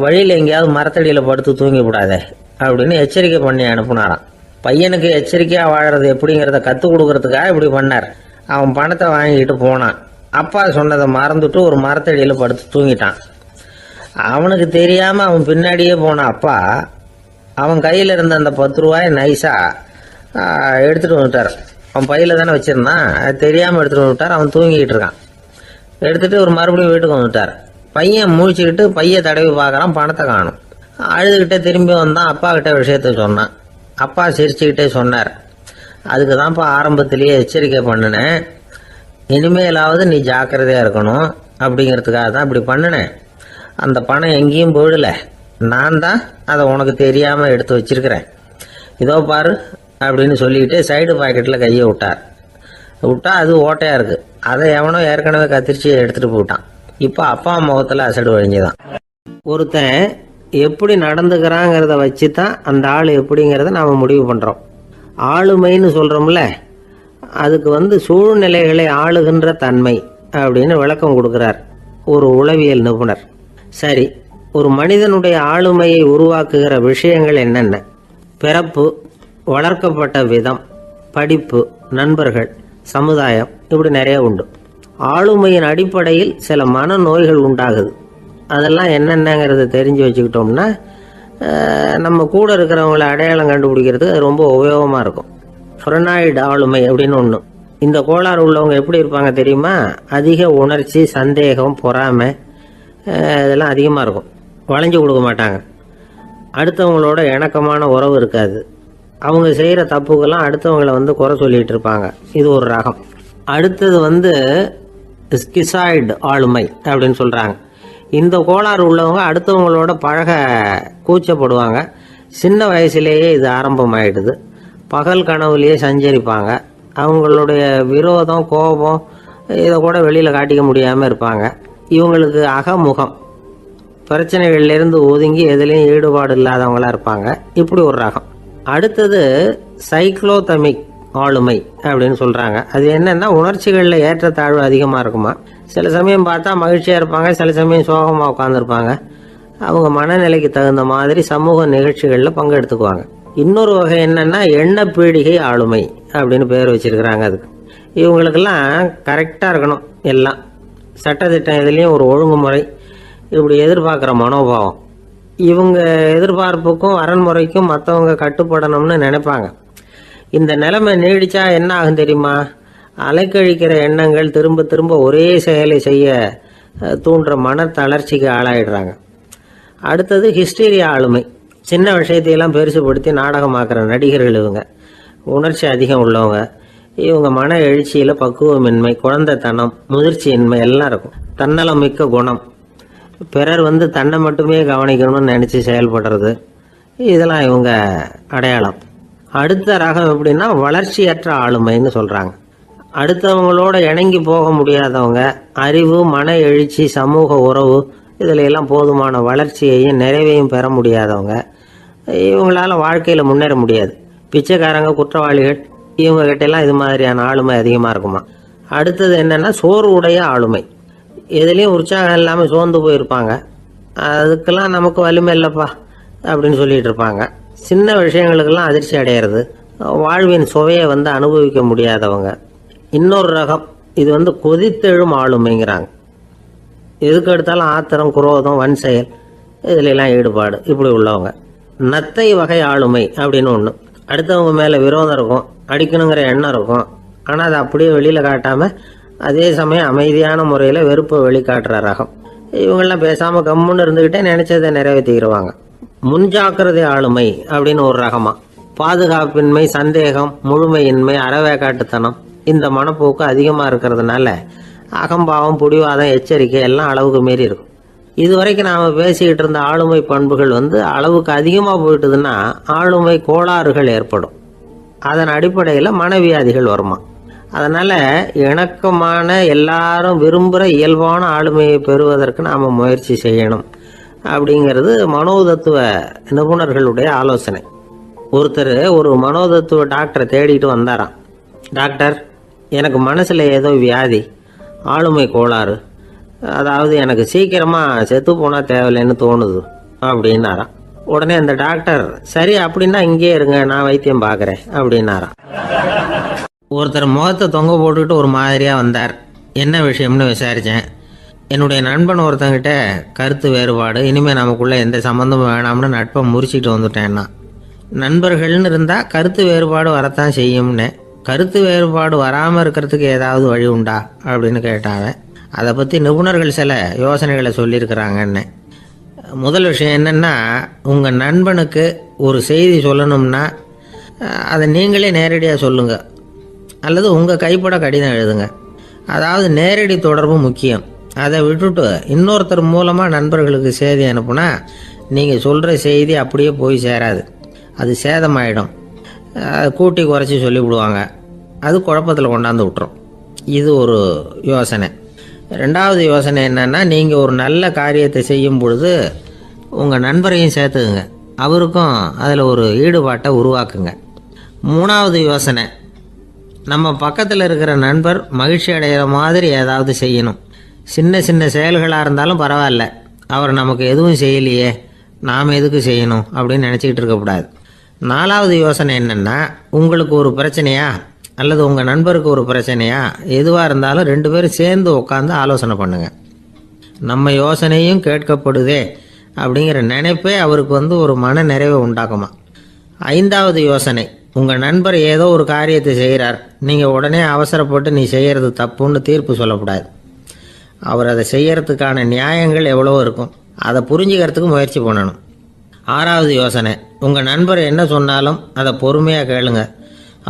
வழியில் எங்கேயாவது மரத்தடியில் படுத்து தூங்கி விடாதே அப்படின்னு எச்சரிக்கை பண்ணி அனுப்புனாராம். பையனுக்கு எச்சரிக்கையாக வாழறது எப்படிங்கிறத கற்றுக் கொடுக்கறதுக்காக இப்படி பண்ணார். அவன் பணத்தை வாங்கிட்டு போனான். அப்பா சொன்னதை மறந்துட்டு ஒரு மரத்தடியில் படுத்து தூங்கிட்டான். அவனுக்கு தெரியாமல் அவன் பின்னாடியே போன அப்பா அவன் கையில் இருந்த அந்த 10 ரூபாயை நைஸாக எடுத்துகிட்டு வந்துட்டார். அவன் பையில் தானே வச்சுருந்தான், அது தெரியாமல் எடுத்துகிட்டு வந்துட்டார். அவன் தூங்கிக்கிட்டு இருக்கான். எடுத்துகிட்டு ஒரு மறுபடியும் வீட்டுக்கு வந்துட்டார். பையன் முழிச்சுக்கிட்டு பையை தடவி பார்க்குறான், பணத்தை காணும். அழுதுகிட்டே திரும்பி வந்தான். அப்பா கிட்ட விஷயத்த சொன்னான். அப்பா சிரிச்சுக்கிட்டே சொன்னார், அதுக்கு தான்ப்பா ஆரம்பத்திலேயே எச்சரிக்கை பண்ணினேன், இனிமேலாவது நீ ஜாக்கிரதையாக இருக்கணும் அப்படிங்கிறதுக்காக தான் இப்படி பண்ணினேன். அந்த பணம் எங்கேயும் போயிடல, நான் தான் அதை உனக்கு தெரியாமல் எடுத்து வச்சிருக்கிறேன். இதோ பாரு அப்படின்னு சொல்லிக்கிட்டு சைடு பாக்கெட்டில் கையை விட்டா அது ஓட்டையாக இருக்குது. அதை எவனோ ஏற்கனவே கத்திரிச்சு எடுத்துகிட்டு போயிட்டான். இப்போ அப்பா முகத்தில் அசடு வழிஞ்சுதான். ஒருத்தன் எப்படி நடந்துக்கிறாங்கிறத வச்சு தான் அந்த ஆள் எப்படிங்கிறத நாம் முடிவு பண்ணுறோம். ஆளுமைன்னு சொல்கிறோம்ல, அதுக்கு வந்து சூழ்நிலைகளை ஆளுகின்ற தன்மை அப்படின்னு விளக்கம் கொடுக்குறார் ஒரு உளவியல் நிபுணர். சரி, ஒரு மனிதனுடைய ஆளுமையை உருவாக்குகிற விஷயங்கள் என்னென்ன? பிறப்பு, வளர்க்கப்பட்ட விதம், படிப்பு, நண்பர்கள், சமுதாயம், இப்படி நிறைய உண்டு. ஆளுமையின் அடிப்படையில் சில மனநோய்கள் உண்டாகுது. அதெல்லாம் என்னென்னங்கிறத தெரிஞ்சு வச்சுக்கிட்டோம்னா நம்ம கூட இருக்கிறவங்கள அடையாளம் கண்டுபிடிக்கிறதுக்கு அது ரொம்ப உபயோகமாக இருக்கும். ஃப்ரெனாய்டு ஆளுமை அப்படின்னு ஒன்று. இந்த கோளாறு உள்ளவங்க எப்படி இருப்பாங்க தெரியுமா? அதிக உணர்ச்சி, சந்தேகம், பொறாமை இதெல்லாம் அதிகமாக இருக்கும். வளைஞ்சு கொடுக்க மாட்டாங்க. அடுத்தவங்களோட இணக்கமான உறவு இருக்காது. அவங்க செய்கிற தப்புக்கெல்லாம் அடுத்தவங்களை வந்து குறை சொல்லிகிட்டு இருப்பாங்க. இது ஒரு ரகம். அடுத்தது வந்து ஸ்கிசாய்டு ஆளுமை அப்படின்னு சொல்கிறாங்க. இந்த கோளாறு உள்ளவங்க அடுத்தவங்களோட பழக கூச்சப்படுவாங்க. சின்ன வயசுலேயே இது ஆரம்பமாயிடுது. பகல் கனவுலேயே சஞ்சரிப்பாங்க. அவங்களுடைய விரோதம், கோபம் இதை கூட வெளியில் காட்டிக்க முடியாமல் இருப்பாங்க. இவங்களுக்கு அகமுகம், பிரச்சனைகள்லேருந்து ஒதுங்கி எதுலேயும் ஈடுபாடு இல்லாதவங்களாக இருப்பாங்க. இப்படி ஒரு ரகம். அடுத்தது சைக்ளோதமிக் ஆளுமை அப்படின்னு சொல்கிறாங்க. அது என்னென்னா உணர்ச்சிகளில் ஏற்றத்தாழ்வு அதிகமாக இருக்குமா. சில சமயம் பார்த்தா மகிழ்ச்சியாக இருப்பாங்க, சில சமயம் சோகமாக உட்காந்துருப்பாங்க. அவங்க மனநிலைக்கு தகுந்த மாதிரி சமூக நிகழ்ச்சிகளில் பங்கெடுத்துக்குவாங்க. இன்னொரு வகை என்னென்னா எண்ணப்பீடிகை ஆளுமை அப்படின்னு பேர் வச்சிருக்கிறாங்க. அதுக்கு இவங்களுக்கெல்லாம் கரெக்டாக இருக்கணும், எல்லாம் சட்டத்திட்டம் எதுலேயும் ஒரு ஒழுங்குமுறை, இப்படி எதிர்பார்க்குற மனோபாவம். இவங்க எதிர்பார்ப்புக்கும் அரண்முறைக்கும் மற்றவங்க கட்டுப்படணும்னு நினைப்பாங்க. இந்த நிலைமை நீடிச்சா என்ன ஆகும் தெரியுமா? அலைக்கழிக்கிற எண்ணங்கள் திரும்ப திரும்ப ஒரே செயலை செய்ய தூண்டுற மன தளர்ச்சிக்கு ஆளாயிடுறாங்க. அடுத்தது ஹிஸ்டீரியா ஆளுமை. சின்ன விஷயத்தையெல்லாம் பெருசுப்படுத்தி நாடகமாக்குற நடிகர்கள் இவங்க. உணர்ச்சி அதிகம் உள்ளவங்க. இவங்க மன எழுச்சியில் பக்குவமின்மை, குழந்தைத்தனம், முதிர்ச்சியின்மை எல்லாம் இருக்கும். தன்னலம் மிக்க குணம். பிறர் வந்து தன்னை மட்டுமே கவனிக்கணும்னு நினச்சி செயல்படுறது, இதெல்லாம் இவங்க அடையாளம். அடுத்த ரகம் எப்படின்னா வளர்ச்சியற்ற ஆளுமைன்னு சொல்கிறாங்க. அடுத்தவங்களோட இணங்கி போக முடியாதவங்க. அறிவு, மன எழுச்சி, சமூக உறவு இதில் எல்லாம் போதுமான வளர்ச்சியையும் நிறைவையும் பெற முடியாதவங்க. இவங்களால வாழ்க்கையில் முன்னேற முடியாது. பிச்சைக்காரங்க, குற்றவாளிகள், இவங்ககிட்டெல்லாம் இது மாதிரியான ஆளுமை அதிகமாக இருக்குமா. அடுத்தது என்னென்னா சோர்வுடைய ஆளுமை. எதுலேயும் உற்சாகம் இல்லாமல் சோர்ந்து போயிருப்பாங்க. அதுக்கெல்லாம் நமக்கு வலிமை இல்லைப்பா அப்படின்னு சொல்லிட்டு இருப்பாங்க. சின்ன விஷயங்களுக்கெல்லாம் அதிர்ச்சி அடையிறது. வாழ்வின் சுவையை வந்து அனுபவிக்க முடியாதவங்க. இன்னொரு ரகம், இது வந்து கொதித்தெழும் ஆளுமைங்கிறாங்க. எதுக்கு எடுத்தாலும் ஆத்திரம், குரோதம், வன் செயல் இதிலெல்லாம் ஈடுபாடு, இப்படி உள்ளவங்க. நத்தை வகை ஆளுமை அப்படின்னு ஒன்று. அடுத்தவங்க மேலே விரோதம் இருக்கும், அடிக்கணுங்கிற எண்ணம் இருக்கும். ஆனால் அதை அப்படியே வெளியில் காட்டாமல் அதே சமயம் அமைதியான முறையில் வெறுப்பை வெளிக்காட்டுற ரகம். இவங்கெல்லாம் பேசாமல் கம்முன்னு இருந்துக்கிட்டே நினைச்சதை நிறைவேற்றிடுவாங்க. முன்ஜாக்கிரதை ஆளுமை அப்படின்னு ஒரு ரகமா. பாதுகாப்பின்மை, சந்தேகம், முழுமையின்மை, அறவேக்காட்டுத்தனம் இந்த மனப்போக்கு அதிகமாக இருக்கிறதுனால அகம்பாவம், புடிவாதம், எச்சரிக்கை எல்லாம் அளவுக்கு மீறி இருக்கும். இதுவரைக்கும் நாம் பேசிக்கிட்டு இருந்த ஆளுமை பண்புகள் அளவுக்கு அதிகமாக போயிட்டுதுன்னா ஆளுமை கோளாறுகள் ஏற்படும். அதன் அடிப்படையில் மனவியாதிகள் வருமா. அதனால் இணக்கமான எல்லாரும் விரும்புகிற இயல்பான ஆளுமையை பெறுவதற்கு நாம் முயற்சி செய்யணும் அப்படிங்கிறது மனோதத்துவ நிபுணர்களுடைய ஆலோசனை. ஒருத்தர் ஒரு மனோதத்துவ டாக்டரை தேடிட்டு வந்தாராம். டாக்டர், எனக்கு மனசில் ஏதோ வியாதி, ஆளுமை கோளாறு, அதாவது எனக்கு சீக்கிரமாக செத்து போனால் தேவையில்லைன்னு தோணுது அப்படின்னாராம். உடனே அந்த டாக்டர், சரி அப்படின்னா இங்கே இருங்க, நான் வைத்தியம் பார்க்குறேன் அப்படின்னாராம். ஒருத்தர் முகத்தை தொங்க போட்டுக்கிட்டு ஒரு மாதிரியாக வந்தார். என்ன விஷயம்னு விசாரித்தேன். என்னுடைய நண்பன் ஒருத்தங்கிட்ட கருத்து வேறுபாடு, இனிமேல் நமக்குள்ளே எந்த சம்மந்தமும் வேணாம்னு நட்பை முறிச்சிட்டு வந்துட்டேன்னா. நண்பர்கள்னு இருந்தால் கருத்து வேறுபாடு வரத்தான் செய்யும்னு. கருத்து வேறுபாடு வராமல் இருக்கிறதுக்கு ஏதாவது வழி உண்டா அப்படின்னு கேட்டாங்க. அதை பற்றி நிபுணர்கள் சில யோசனைகளை சொல்லியிருக்கிறாங்கன்னு. முதல் விஷயம் என்னென்னா, உங்கள் நண்பனுக்கு ஒரு செய்தி சொல்லணும்னா அதை நீங்களே நேரடியாக சொல்லுங்கள், அல்லது உங்கள் கைப்பட கடிதம் எழுதுங்க. அதாவது நேரடி தொடர்பு முக்கியம். அதை விட்டுட்டு இன்னொருத்தர் மூலமாக நண்பர்களுக்கு செய்தி அனுப்புனா நீங்கள் சொல்கிற செய்தி அப்படியே போய் சேராது, அது சேதமாயிடும். கூட்டி குறைச்சி சொல்லிவிடுவாங்க, அது குழப்பத்தில் கொண்டாந்து விட்டுரும். இது ஒரு யோசனை. ரெண்டாவது யோசனை என்னென்னா, நீங்கள் ஒரு நல்ல காரியத்தை செய்யும் பொழுது உங்கள் நண்பரையும் சேர்த்துக்குங்க, அவருக்கும் அதில் ஒரு ஈடுபாட்டை உருவாக்குங்க. மூணாவது யோசனை, நம்ம பக்கத்தில் இருக்கிற நண்பர் மகிழ்ச்சி அடைகிற மாதிரி ஏதாவது செய்யணும். சின்ன சின்ன செயல்களாக இருந்தாலும் பரவாயில்ல, அவர் நமக்கு எதுவும் செய்யலையே, நாம் எதுக்கு செய்யணும் அப்படின்னு நினச்சிக்கிட்டு இருக்கக்கூடாது. நாலாவது யோசனை என்னென்னா, உங்களுக்கு ஒரு பிரச்சனையா அல்லது உங்கள் நண்பருக்கு ஒரு பிரச்சனையா, எதுவாக இருந்தாலும் 2 பேரும் சேர்ந்து உட்காந்து ஆலோசனை பண்ணுங்கள். நம்ம யோசனையும் கேட்கப்படுதே அப்படிங்கிற நினைப்பே அவருக்கு ஒரு மன நிறைவை உண்டாக்குமா. 5வது யோசனை, உங்கள் நண்பர் ஏதோ ஒரு காரியத்தை செய்கிறார், நீங்கள் உடனே அவசரப்பட்டு நீ செய்கிறது தப்புன்னு தீர்ப்பு சொல்லக்கூடாது. அவர் அதை செய்யறதுக்கான நியாயங்கள் எவ்வளோ இருக்கும், அதை புரிஞ்சுக்கிறதுக்கு முயற்சி பண்ணணும். 6வது யோசனை, உங்கள் நண்பர் என்ன சொன்னாலும் அதை பொறுமையாக கேளுங்க.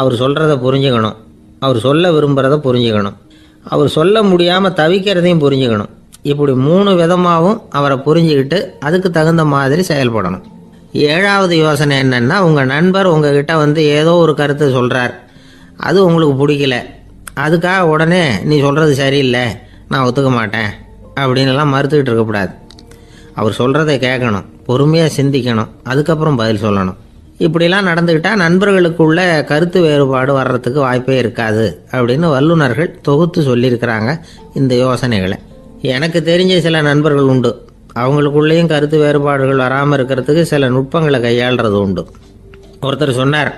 அவர் சொல்கிறத புரிஞ்சுக்கணும், அவர் சொல்ல விரும்புகிறத புரிஞ்சுக்கணும், அவர் சொல்ல முடியாமல் தவிக்கிறதையும் புரிஞ்சுக்கணும். இப்படி 3 விதமாகவும் அவரை புரிஞ்சுக்கிட்டு அதுக்கு தகுந்த மாதிரி செயல்படணும். 7வது யோசனை என்னென்னா, உங்கள் நண்பர் உங்ககிட்ட ஏதோ ஒரு கருத்தை சொல்கிறார், அது உங்களுக்கு பிடிக்கல, அதுக்காக உடனே நீ சொல்கிறது சரியில்லை, நான் ஒத்துக்க மாட்டேன் அப்படின்லாம் மறுத்துக்கிட்டு இருக்கக்கூடாது. அவர் சொல்கிறத கேட்கணும், பொறுமையாக சிந்திக்கணும், அதுக்கப்புறம் பதில் சொல்லணும். இப்படிலாம் நடந்துக்கிட்டால் நண்பர்களுக்குள்ள கருத்து வேறுபாடு வர்றதுக்கு வாய்ப்பே இருக்காது அப்படின்னு வல்லுநர்கள் தொகுத்து சொல்லியிருக்கிறாங்க இந்த யோசனைகளை. எனக்கு தெரிஞ்ச சில நண்பர்கள் உண்டு, அவங்களுக்குள்ளேயும் கருத்து வேறுபாடுகள் வராமல் இருக்கிறதுக்கு சில நுட்பங்களை கையாளுறது உண்டு. ஒருத்தர் சொன்னார்,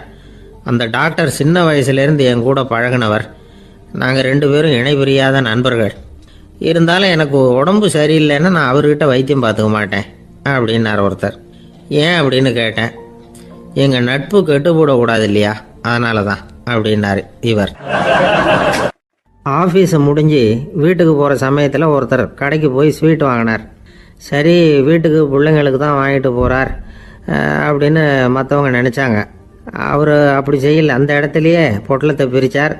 அந்த டாக்டர் சின்ன வயசுலேருந்து என் கூட பழகினவர், நாங்கள் 2 பேரும் இணை பிரியாத நண்பர்கள். இருந்தாலும் எனக்கு உடம்பு சரியில்லைன்னா நான் அவர்கிட்ட வைத்தியம் பார்த்துக்க மாட்டேன் அப்படின்னார் ஒருத்தர். ஏன் அப்படின்னு கேட்டேன். எங்கள் நட்பு கெட்டுப்படக்கூடாது இல்லையா, அதனால தான் அப்படின்னாரு இவர். ஆஃபீஸை முடிஞ்சு வீட்டுக்கு போகிற சமயத்தில் ஒருத்தர் கடைக்கு போய் ஸ்வீட் வாங்கினார். சரி, வீட்டுக்கு பிள்ளைங்களுக்கு தான் வாங்கிட்டு போகிறார் அப்படின்னு மற்றவங்க நினச்சாங்க. அவர் அப்படி செய்யல. அந்த இடத்துலையே பொட்டலத்தை பிரித்தார்.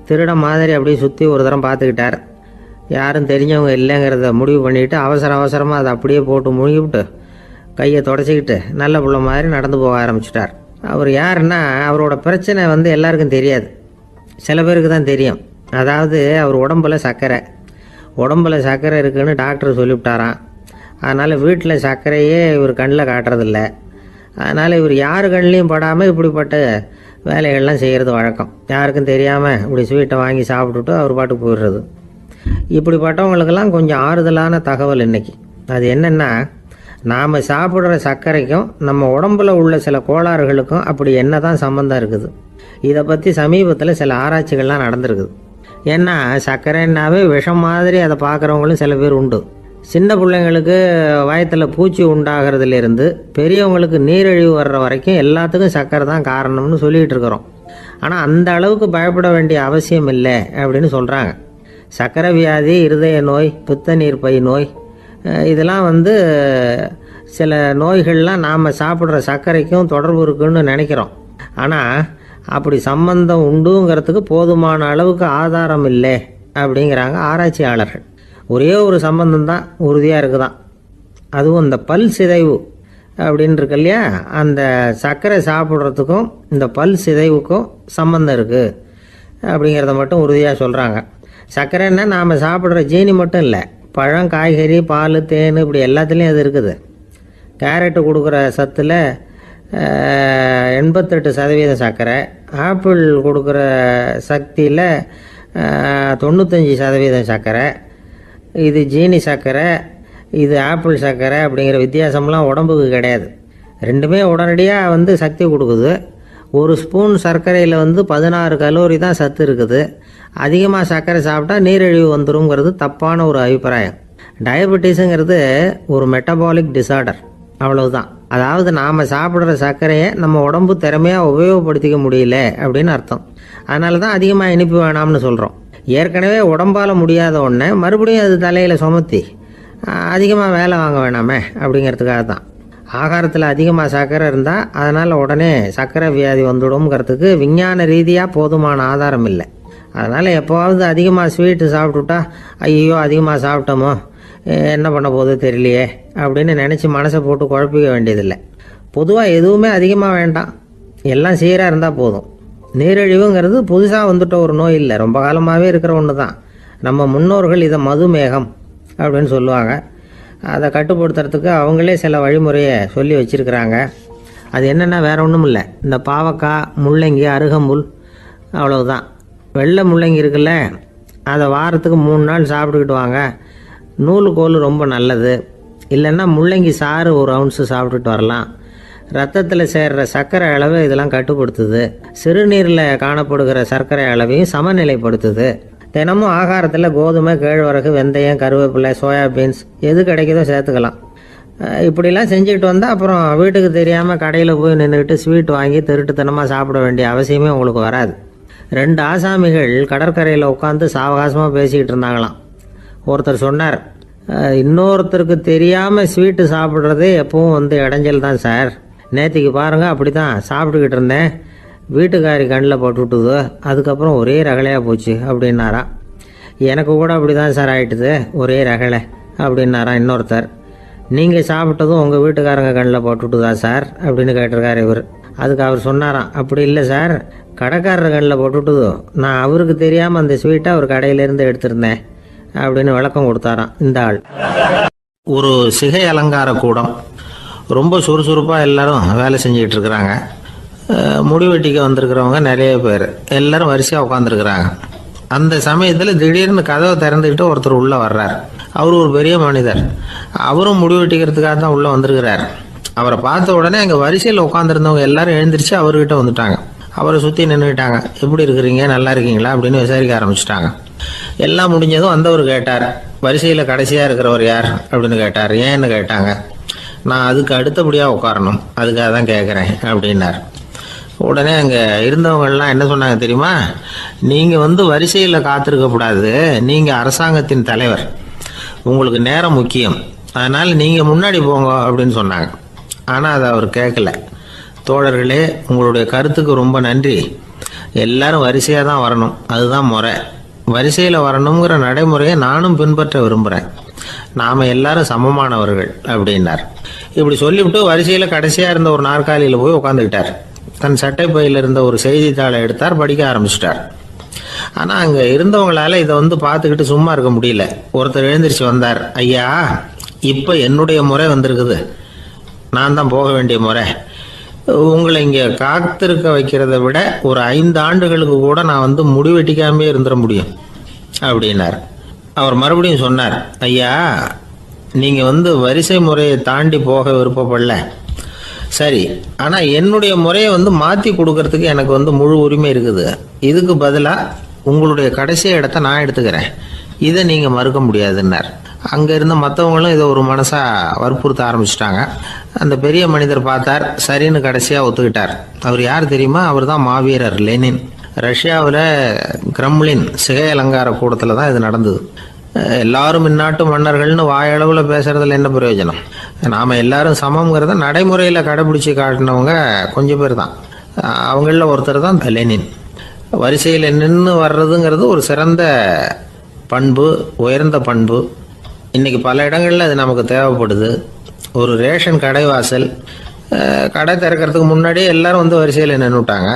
திருட மாதிரி அப்படியே சுற்றி ஒரு தரம் பார்த்துக்கிட்டார். யாரும் தெரிஞ்சவங்க இல்லைங்கிறத முடிவு பண்ணிவிட்டு அவசரமாக அதை அப்படியே போட்டு முழுங்கிவிட்டு கையை தொடச்சிக்கிட்டு நல்ல பிள்ளை மாதிரி நடந்து போக ஆரம்பிச்சிட்டார். அவர் யாருன்னா, அவரோட பிரச்சனை எல்லாருக்கும் தெரியாது, சில பேருக்கு தான் தெரியும். அதாவது அவர் உடம்பில் சர்க்கரை இருக்குதுன்னு டாக்டர் சொல்லிவிட்டாராம். அதனால் வீட்டில் சர்க்கரையே இவர் கண்ணில் காட்டுறதில்ல. அதனால் இவர் யார் கண்ணிலையும் படாமல் இப்படிப்பட்ட வேலைகள்லாம் செய்கிறது வழக்கம். யாருக்கும் தெரியாமல் இப்படி ஸ்வீட்டை வாங்கி சாப்பிட்டுட்டு அவர் பாட்டுக்கு போயிடுறது. இப்படிப்பட்டவங்களுக்கெல்லாம் கொஞ்சம் ஆறுதலான தகவல் இன்றைக்கி. அது என்னென்னா, நாம் சாப்பிட்ற சர்க்கரைக்கும் நம்ம உடம்பில் உள்ள சில கோளாறுகளுக்கும் அப்படி என்ன தான் சம்மந்தம் இருக்குது. இதை பற்றி சமீபத்தில் சில ஆராய்ச்சிகள்லாம் நடந்திருக்குது. ஏன்னா சர்க்கரைன்னாவே விஷம் மாதிரி அதை பார்க்குறவங்களும் சில பேர் உண்டு. சின்ன பிள்ளைங்களுக்கு வயத்தில் பூச்சி உண்டாகிறதுலேருந்து பெரியவங்களுக்கு நீரிழிவு வர்ற வரைக்கும் எல்லாத்துக்கும் சர்க்கரை தான் காரணம்னு சொல்லிகிட்டு இருக்கிறோம். ஆனால் அந்த அளவுக்கு பயப்பட வேண்டிய அவசியம் இல்லை அப்படின்னு சொல்கிறாங்க. சர்க்கரை வியாதி, இருதய நோய், பித்த நீர்ப்பை நோய், இதெல்லாம் சில நோய்கள்லாம் நாம் சாப்பிட்ற சர்க்கரைக்கும் தொடர்பு இருக்குன்னு நினைக்கிறோம். ஆனால் அப்படி சம்பந்தம் உண்டுங்கிறதுக்கு போதுமான அளவுக்கு ஆதாரம் இல்லை அப்படிங்கிறாங்க ஆராய்ச்சியாளர்கள். ஒரே ஒரு சம்பந்தம் தான் உறுதியாக இருக்குதான். அதுவும் இந்த பல் சிதைவு அப்படின்னு இருக்கு இல்லையா, அந்த சர்க்கரை சாப்பிட்றதுக்கும் இந்த பல் சிதைவுக்கும் சம்மந்தம் இருக்குது அப்படிங்கிறத மட்டும் உறுதியாக சொல்கிறாங்க. சர்க்கரைன்னா நாம் சாப்பிட்ற ஜீனி மட்டும் இல்லை, பழம், காய்கறி, பால், தேன், இப்படி எல்லாத்துலேயும் அது இருக்குது. கேரட்டு கொடுக்குற சத்தில் 88% சர்க்கரை, ஆப்பிள் கொடுக்குற சக்தியில் 95% சர்க்கரை. இது ஜீனி சர்க்கரை, இது ஆப்பிள் சர்க்கரை அப்படிங்கிற வித்தியாசம்லாம் உடம்புக்கு கிடையாது. ரெண்டுமே உடனடியாக சக்தி கொடுக்குது. ஒரு ஸ்பூன் சர்க்கரையில் 16 கலோரி தான் சத்து இருக்குது. அதிகமாக சர்க்கரை சாப்பிட்டா நீரிழிவு வந்துருங்கிறது தப்பான ஒரு அபிப்பிராயம். டயபெட்டிஸுங்கிறது ஒரு மெட்டபாலிக் டிசார்டர், அவ்வளவுதான். அதாவது நாம் சாப்பிட்ற சர்க்கரையை நம்ம உடம்பு திறமையாக உபயோகப்படுத்திக்க முடியல அப்படின்னு அர்த்தம். அதனால தான் அதிகமாக இனிப்பு வேணாம்னு சொல்கிறோம். ஏற்கனவே உடம்பால் முடியாத ஒன்றை மறுபடியும் அது தலையில் சுமத்தி அதிகமாக வேலை வாங்க வேணாமே அப்படிங்கிறதுக்காக தான். ஆகாரத்தில் அதிகமாக சர்க்கரை இருந்தால் அதனால் உடனே சர்க்கரை வியாதி வந்துடும்ங்கிறதுக்கு விஞ்ஞான ரீதியாக போதுமான ஆதாரம் இல்லை. அதனால் எப்போவாவது அதிகமாக ஸ்வீட்டு சாப்பிட்டுட்டா ஐயோ அதிகமாக சாப்பிட்டோமோ என்ன பண்ண போகுது தெரியலையே அப்படின்னு நினச்சி மனசை போட்டு குழப்பிக்க வேண்டியதில்லை. பொதுவாக எதுவுமே அதிகமாக வேண்டாம், எல்லாம் சீராக இருந்தால் போதும். நீரிழிவுங்கிறது புதுசாக வந்துட்ட ஒரு நோய் இல்லை, ரொம்ப காலமாகவே இருக்கிற ஒன்று தான். நம்ம முன்னோர்கள் இதை மதுமேகம் அப்படின்னு சொல்லுவாங்க. அதை கட்டுப்படுத்துறதுக்கு அவங்களே சில வழிமுறையை சொல்லி வச்சுருக்கிறாங்க. அது என்னென்னா வேறு ஒன்றும் இல்லை, இந்த பாவக்காய், முள்ளங்கி, அருகம்புல், அவ்வளவுதான். வெள்ளை முள்ளங்கி இருக்குல்ல, அதை வாரத்துக்கு 3 நாள் சாப்பிட்டுக்கிட்டு வாங்க. நூலுக்கோல் ரொம்ப நல்லது. இல்லைன்னா முள்ளங்கி சாறு 1 ounce சாப்பிட்டுட்டு வரலாம். ரத்தத்தில் சேர்கிற சர்க்கரை அளவு இதெல்லாம் கட்டுப்படுத்துது. சிறுநீரில் காணப்படுகிற சர்க்கரை அளவையும் சமநிலைப்படுத்துது. தினமும் ஆகாரத்தில் கோதுமை, கேழ்வரகு, வெந்தயம், கருவேப்பிலை, சோயாபீன்ஸ் எது கிடைக்குதோ சேர்த்துக்கலாம். இப்படிலாம் செஞ்சுக்கிட்டு வந்தால் அப்புறம் வீட்டுக்கு தெரியாமல் கடையில் போய் நின்றுக்கிட்டு ஸ்வீட் வாங்கி திருட்டுத்தனமாக சாப்பிட வேண்டிய அவசியமே உங்களுக்கு வராது. 2 ஆசாமிகள் கடற்கரையில் உட்காந்து சாவகாசமாக பேசிக்கிட்டு இருந்தாங்களாம். ஒருத்தர் சொன்னார், இன்னொருத்தருக்கு தெரியாமல் ஸ்வீட்டு சாப்பிட்றதே எப்பவும் இடைஞ்சல் தான் சார். நேற்றுக்கு பாருங்கள் அப்படி தான் சாப்பிட்டுக்கிட்டு இருந்தேன், வீட்டுக்காரி கண்ணில் போட்டுவிட்டுது, அதுக்கப்புறம் ஒரே ரகலையாக போச்சு அப்படின்னாரா. எனக்கு கூட அப்படி தான் சார் ஆகிட்டுது, ஒரே ரகலை அப்படின்னாரா இன்னொருத்தர். நீங்கள் சாப்பிட்டதும் உங்கள் வீட்டுக்காரங்க கண்ணில் போட்டுவிட்டுதா சார் அப்படின்னு கேட்டிருக்காரு இவர். அதுக்கு அவர் சொன்னாராம், அப்படி இல்லை சார், கடைக்காரர் கண்ணில் போட்டுவிட்டுதோ, நான் அவருக்கு தெரியாமல் அந்த ஸ்வீட்டை அவர் கடையிலேருந்து எடுத்திருந்தேன் அப்படின்னு விளக்கம் கொடுத்தாராம் இந்த ஆள். ஒரு சிகை அலங்கார கூடம், ரொம்ப சுறுசுறுப்பாக எல்லாரும் வேலை செஞ்சுக்கிட்டு இருக்கிறாங்க. முடிவெட்டிக்க வந்திருக்கிறவங்க நிறைய பேர், எல்லாரும் வரிசையாக உட்காந்துருக்குறாங்க. அந்த சமயத்தில் திடீர்னு கதவை திறந்துக்கிட்டு ஒருத்தர் உள்ளே வர்றார். அவர் ஒரு பெரிய மனிதர், அவரும் முடிவெட்டிக்கிறதுக்காக தான் உள்ளே வந்திருக்கிறார். அவரை பார்த்த உடனே அங்கே வரிசையில் உட்காந்துருந்தவங்க எல்லாரும் எழுந்திரிச்சு அவர்கிட்ட வந்துட்டாங்க. அவரை சுற்றி நின்றுக்கிட்டாங்க. எப்படி இருக்கிறீங்க, நல்லா இருக்கீங்களா அப்படின்னு விசாரிக்க ஆரம்பிச்சிட்டாங்க. எல்லாம் முடிஞ்சதும் வந்தவர் கேட்டார், வரிசையில் கடைசியாக இருக்கிறவர் யார் அப்படின்னு கேட்டார். ஏன்னு கேட்டாங்க. நான் அதுக்கு அடுத்தபடியாக உட்காரணும், அதுக்காக தான் கேட்குறேன் அப்படின்னார். உடனே அங்கே இருந்தவங்கள்லாம் என்ன சொன்னாங்க தெரியுமா, நீங்கள் வரிசையில் காத்திருக்கக்கூடாது, நீங்கள் அரசாங்கத்தின் தலைவர், உங்களுக்கு நேரம் முக்கியம், அதனால் நீங்கள் முன்னாடி போங்க அப்படின்னு சொன்னாங்க. ஆனால் அதை அவர் கேட்கல. தோழர்களே, உங்களுடைய கருத்துக்கு ரொம்ப நன்றி. எல்லாரும் வரிசையாக தான் வரணும், அதுதான் முறை. வரிசையில் வரணுங்கிற நடைமுறையை நானும் பின்பற்ற விரும்புகிறேன். நாம் எல்லாரும் சமமானவர்கள் அப்படின்னார். இப்படி சொல்லிவிட்டு வரிசையில் கடைசியாக இருந்த ஒரு நாற்காலியில் போய் உட்காந்துக்கிட்டார். தன் சட்டை பையில் இருந்த ஒரு செய்தித்தாளை எடுத்தார், படிக்க ஆரம்பிச்சிட்டார். ஆனால் அங்கே இருந்தவங்களால இதை பார்த்துக்கிட்டு சும்மா இருக்க முடியல. ஒருத்தர் எழுந்திரிச்சு வந்தார். ஐயா, இப்போ என்னுடைய முறை வந்திருக்குது, நான் தான் போக வேண்டிய முறை. உங்களை இங்கே காத்திருக்க வைக்கிறத விட ஒரு 5 ஆண்டுகளுக்கு கூட நான் முடிவெட்டிக்காமே இருந்துட முடியும் அப்படின்னார். அவர் மறுபடியும் சொன்னார், ஐயா, நீங்கள் வரிசை முறையை தாண்டி போக விருப்பப்படல, சரி, ஆனால் என்னுடைய முறையை மாற்றி கொடுக்கறதுக்கு எனக்கு முழு உரிமை இருக்குது. இதுக்கு பதிலாக உங்களுடைய கடைசி இடத்த நான் எடுத்துக்கிறேன், இதை நீங்கள் மறுக்க முடியாதுன்னார். அங்கே இருந்த மற்றவங்களும் இதை ஒரு மனசாக வற்புறுத்த ஆரம்பிச்சிட்டாங்க. அந்த பெரிய மனிதர் பார்த்தார், சரின்னு கடைசியாக ஒத்துக்கிட்டார். அவர் யார் தெரியுமா? அவர் தான் மாவீரர் லெனின். ரஷ்யாவில் கிரெம்ளின் சிகை அலங்கார கூடத்தில் தான் இது நடந்தது. எல்லாரும் இந்நாட்டு மன்னர்கள்னு வாயளவில் பேசுறதுல என்ன பிரயோஜனம்? நாம் எல்லாரும் சமங்கிறத நடைமுறையில் கடைபிடிச்சி காட்டினவங்க கொஞ்சம் பேர் தான். அவங்களில் ஒருத்தர் தான் லெனின். வரிசையில் நின்று வர்றதுங்கிறது ஒரு சிறந்த பண்பு, உயர்ந்த பண்பு. இன்றைக்கி பல இடங்களில் அது நமக்கு தேவைப்படுது. ஒரு ரேஷன் கடை வாசல். கடை திறக்கிறதுக்கு முன்னாடியே எல்லாரும் வந்து வரிசையில் நின்றுட்டாங்க.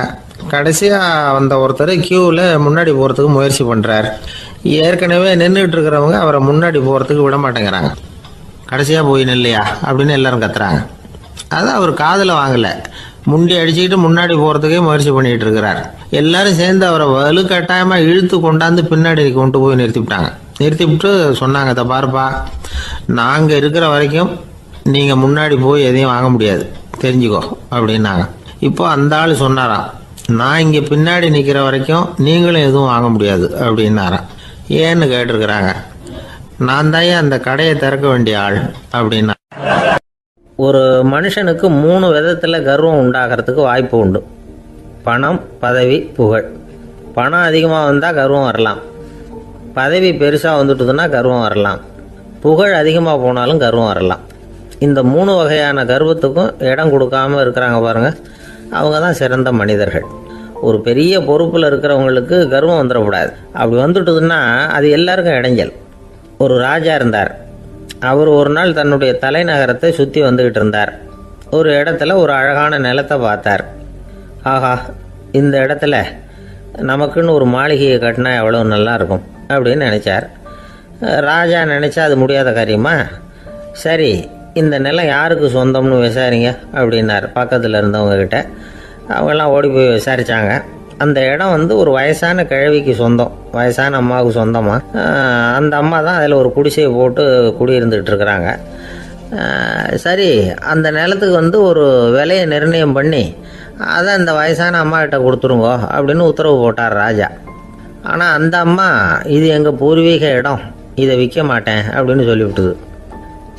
கடைசியாக வந்த ஒருத்தர் கியூவில் முன்னாடி போகிறதுக்கு முயற்சி பண்ணுறார். ஏற்கனவே நின்றுட்டு இருக்கிறவங்க அவரை முன்னாடி போகிறதுக்கு விட மாட்டேங்கிறாங்க. கடைசியாக போய் நில்லையா அப்படின்னு எல்லாரும் கத்துறாங்க. அதான் அவர் காதில் வாங்கலை. முண்டி அடிச்சுக்கிட்டு முன்னாடி போகிறதுக்கே முயற்சி பண்ணிகிட்டு இருக்கிறார். எல்லாரும் சேர்ந்து அவரை வலுக்கட்டாயமாக இழுத்து கொண்டாந்து பின்னாடி கொண்டு போய் நிறுத்திவிட்டாங்க. நிறுத்திவிட்டு சொன்னாங்க, இதை பாருப்பா, நாங்கள் இருக்கிற வரைக்கும் நீங்கள் முன்னாடி போய் எதையும் வாங்க முடியாது, தெரிஞ்சுக்கோ அப்படின்னாங்க. இப்போ அந்த ஆள் சொன்னாராம், நான் இங்கே பின்னாடி நிற்கிற வரைக்கும் நீங்களும் எதுவும் வாங்க முடியாது அப்படின்னாராம். ஏன்னு கேட்டிருக்கிறாங்க. நான் தான் அந்த கடையை திறக்க வேண்டிய ஆள் அப்படின்னா. ஒரு மனுஷனுக்கு 3 விதத்தில் கர்வம் உண்டாகிறதுக்கு வாய்ப்பு உண்டு. பணம், பதவி, புகழ். பணம் அதிகமாக வந்தால் கர்வம் வரலாம். பதவி பெருசாக வந்துட்டுதுன்னா கர்வம் வரலாம். புகழ் அதிகமாக போனாலும் கர்வம் வரலாம். இந்த 3 வகையான கர்வத்துக்கும் இடம் கொடுக்காமல் இருக்கிறாங்க பாருங்கள், அவங்க தான் சிறந்த மனிதர்கள். ஒரு பெரிய பொறுப்பில் இருக்கிறவங்களுக்கு கர்வம் வந்துடக்கூடாது. அப்படி வந்துட்டுதுன்னா அது எல்லாருக்கும் இடைஞ்சல். ஒரு ராஜா இருந்தார். அவர் ஒரு நாள் தன்னுடைய தலைநகரத்தை சுற்றி வந்துக்கிட்டு இருந்தார். ஒரு இடத்துல ஒரு அழகான நிலத்தை பார்த்தார். ஆஹா, இந்த இடத்துல நமக்குன்னு ஒரு மாளிகையை கட்டினா எவ்வளோ நல்லா இருக்கும் அப்படின்னு நினச்சார். ராஜா நினச்சா அது முடியாத காரியமா? சரி, இந்த நிலம் யாருக்கு சொந்தம்னு விசாரிங்க அப்படின்னார் பக்கத்தில் இருந்தவங்கக்கிட்ட. அவங்கெல்லாம் ஓடி போய் விசாரித்தாங்க. அந்த இடம் வந்து ஒரு வயசான கிழவிக்கு சொந்தம், வயசான அம்மாவுக்கு சொந்தமாக. அந்த அம்மா தான் அதில் ஒரு குடிசையை போட்டு குடியிருந்துகிட்டு இருக்கிறாங்க. சரி, அந்த நிலத்துக்கு வந்து ஒரு விலையை நிர்ணயம் பண்ணி அதை அந்த வயசான அம்மாக்கிட்ட கொடுத்துருங்கோ அப்படின்னு உத்தரவு போட்டார் ராஜா. ஆனால் அந்த அம்மா, இது எங்கள் பூர்வீக இடம், இதை விற்க மாட்டேன் அப்படின்னு சொல்லிவிட்டுது.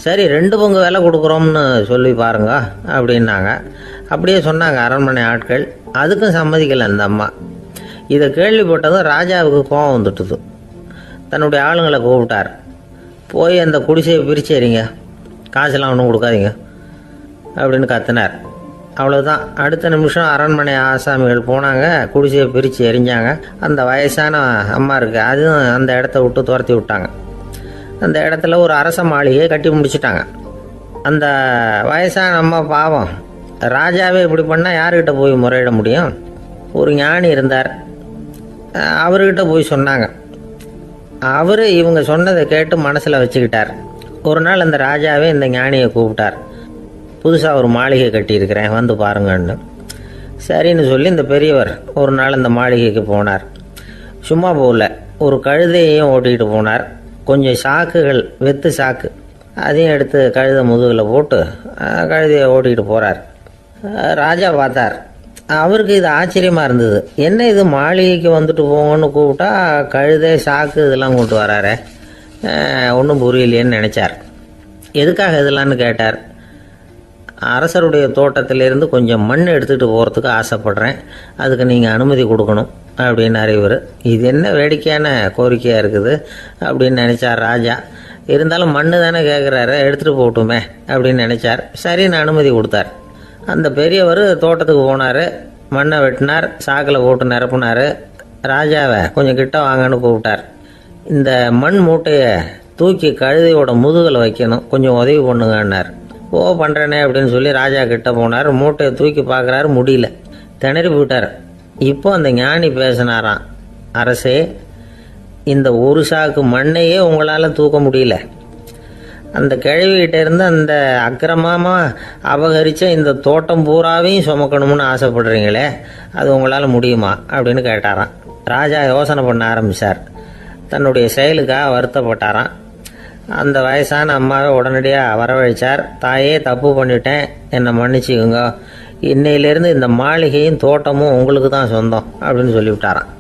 சரி, 2 பங்கு விலை கொடுக்குறோம்னு சொல்லி பாருங்க அப்படின்னாங்க. அப்படியே சொன்னாங்க அரண்மனை ஆட்கள். அதுக்கும் சம்மதிக்கலை அந்த அம்மா. இதை கேள்விப்பட்டதும் ராஜாவுக்கு கோபம் வந்துட்டுது. தன்னுடைய ஆளுங்களை கூப்பிட்டார். போய் அந்த குடிசையை பிரித்து எறிங்க, காசெல்லாம் ஒன்றும் கொடுக்காதீங்க அப்படின்னு கத்தினார். அவ்வளோதான். அடுத்த நிமிஷம் அரண்மனை ஆசாமிகள் போனாங்க, குடிசையை பிரித்து எரிஞ்சாங்க. அந்த வயசான அம்மா இருக்குது, அதுவும் அந்த இடத்த விட்டு துரத்தி விட்டாங்க. அந்த இடத்துல ஒரு அரச மாளிகையை கட்டி முடிச்சிட்டாங்க. அந்த வயசான அம்மா பாவம், ராஜாவே இப்படி பண்ணால் யாருக்கிட்ட போய் முறையிட முடியும்? ஒரு ஞானி இருந்தார், அவர்கிட்ட போய் சொன்னாங்க. அவர் இவங்க சொன்னதை கேட்டு மனசில் வச்சுக்கிட்டார். ஒரு நாள் அந்த ராஜாவே இந்த ஞானியை கூப்பிட்டார். புதுசாக ஒரு மாளிகை கட்டியிருக்கிறேன், வந்து பாருங்கன்னு. சரின்னு சொல்லி இந்த பெரியவர் ஒரு நாள் இந்த மாளிகைக்கு போனார். சும்மா போகல, ஒரு கழுதையையும் ஓட்டிகிட்டு போனார். கொஞ்சம் சாக்குகள், வெத்து சாக்கு, அதையும் எடுத்து கழுதை முதுகில் போட்டு கழுதையை ஓட்டிகிட்டு போகிறார். ராஜா பார்த்தார். அவருக்கு இது ஆச்சரியமாக இருந்தது. என்ன இது, மாளிகைக்கு வந்துட்டு போங்கன்னு கூப்பிட்டா கழுதை சாக்கு இதெல்லாம் கொண்டு வராரே, ஒன்றும் புரியலையேன்னு நினச்சார். எதுக்காக இதெல்லாம்னு கேட்டார். அரசருடைய தோட்டத்திலேருந்து கொஞ்சம் மண் எடுத்துகிட்டு போகிறதுக்கு ஆசைப்பட்றேன், அதுக்கு நீங்கள் அனுமதி கொடுக்கணும் அப்படின்னாரு இவர். இது என்ன வேடிக்கையான கோரிக்கையாக இருக்குது அப்படின்னு நினச்சார் ராஜா. இருந்தாலும் மண்ணு தானே கேட்குறாரு, எடுத்துகிட்டு போகட்டுமே அப்படின்னு நினச்சார். சரின்னு அனுமதி கொடுத்தார். அந்த பெரியவர் தோட்டத்துக்கு போனார், மண்ணை வெட்டினார், சாக்கில் போட்டு நிரப்புனார். ராஜாவை கொஞ்சம் கிட்ட வாங்கன்னு கூப்பிட்டார். இந்த மண் மூட்டையை தூக்கி கழுதையோட முதுகில் வைக்கணும், கொஞ்சம் உதவி பண்ணுங்கன்னார். ஓ, பண்ணுறேனே அப்படின்னு சொல்லி ராஜா கிட்ட போனார். மூட்டையை தூக்கி பார்க்குறாரு, முடியல, திணறி போயிட்டார். இப்போ அந்த ஞானி பேசினாராம். அரசே, இந்த ஒரு சாக்கு மண்ணையே உங்களால் தூக்க முடியல, அந்த கிழவிகிட்ட இருந்து அந்த அக்கிரமமாக அபகரித்த இந்த தோட்டம் பூராவையும் சுமக்கணும்னு ஆசைப்படுறீங்களே, அது உங்களால் முடியுமா அப்படின்னு கேட்டாராம். ராஜா யோசனை பண்ண ஆரம்பித்தார். தன்னுடைய செயலுக்காக வருத்தப்பட்டாராம். அந்த வயசான அம்மாவை உடனடியாக வரவழைச்சார். தாயே, தப்பு பண்ணிட்டேன், என்னை மன்னிச்சுக்குங்க, இன்னையிலேருந்து இந்த மாளிகையும் தோட்டமும் உங்களுக்கு தான் சொந்தம் அப்படின்னு சொல்லிவிட்டாராம்.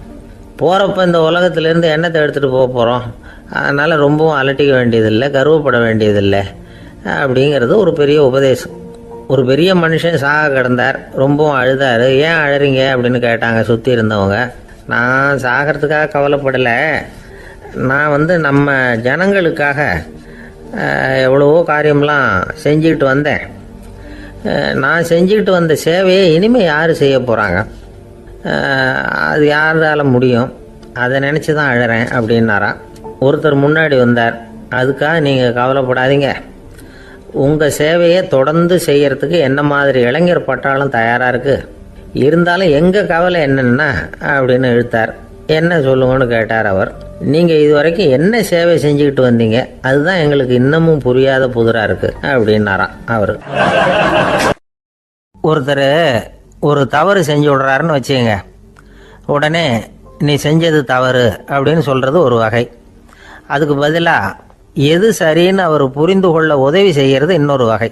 போகிறப்ப இந்த உலகத்திலேருந்து எண்ணத்தை எடுத்துகிட்டு போக போகிறோம், அதனால் ரொம்பவும் அலட்டிக்க வேண்டியதில்லை, கர்வப்பட வேண்டியதில்லை அப்படிங்கிறது ஒரு பெரிய உபதேசம். ஒரு பெரிய மனுஷன் சாக கிடந்தார், ரொம்பவும் அழுதார். ஏன் அழறீங்க அப்படின்னு கேட்டாங்க சுற்றி இருந்தவங்க. நான் சாகிறதுக்காக கவலைப்படலை, நான் நம்ம ஜனங்களுக்காக எவ்வளவோ காரியம்லாம் செஞ்சுக்கிட்டு வந்தேன். நான் செஞ்சுக்கிட்டு வந்த சேவையை இனிமேல் யார் செய்ய போகிறாங்க, அது யாரால முடியும், அதை நினச்சி தான் அழறேன் அப்படின்னாராம். ஒருத்தர் முன்னாடி வந்தார். அதுக்காக நீங்கள் கவலைப்படாதீங்க, உங்கள் சேவையை தொடர்ந்து செய்யறதுக்கு என்ன மாதிரி இளைஞர் பட்டாளம் தயாராக இருக்குது. இருந்தாலும் எங்கள் கவலை என்னன்னா அப்படின்னு இழுத்தார். என்ன சொல்லுங்கன்னு கேட்டார் அவர். நீங்கள் இதுவரைக்கும் என்ன சேவை செஞ்சுக்கிட்டு வந்தீங்க, அதுதான் எங்களுக்கு இன்னமும் புரியாத புதிராக இருக்குது அப்படின்னாராம் அவர். ஒருத்தர் ஒரு தவறு செஞ்சு விடுறாருன்னு வச்சுங்க, உடனே நீ செஞ்சது தவறு அப்படின்னு சொல்கிறது ஒரு வகை. அதுக்கு பதிலாக எது சரின்னு அவர் புரிந்து கொள்ள உதவி செய்கிறது இன்னொரு வகை.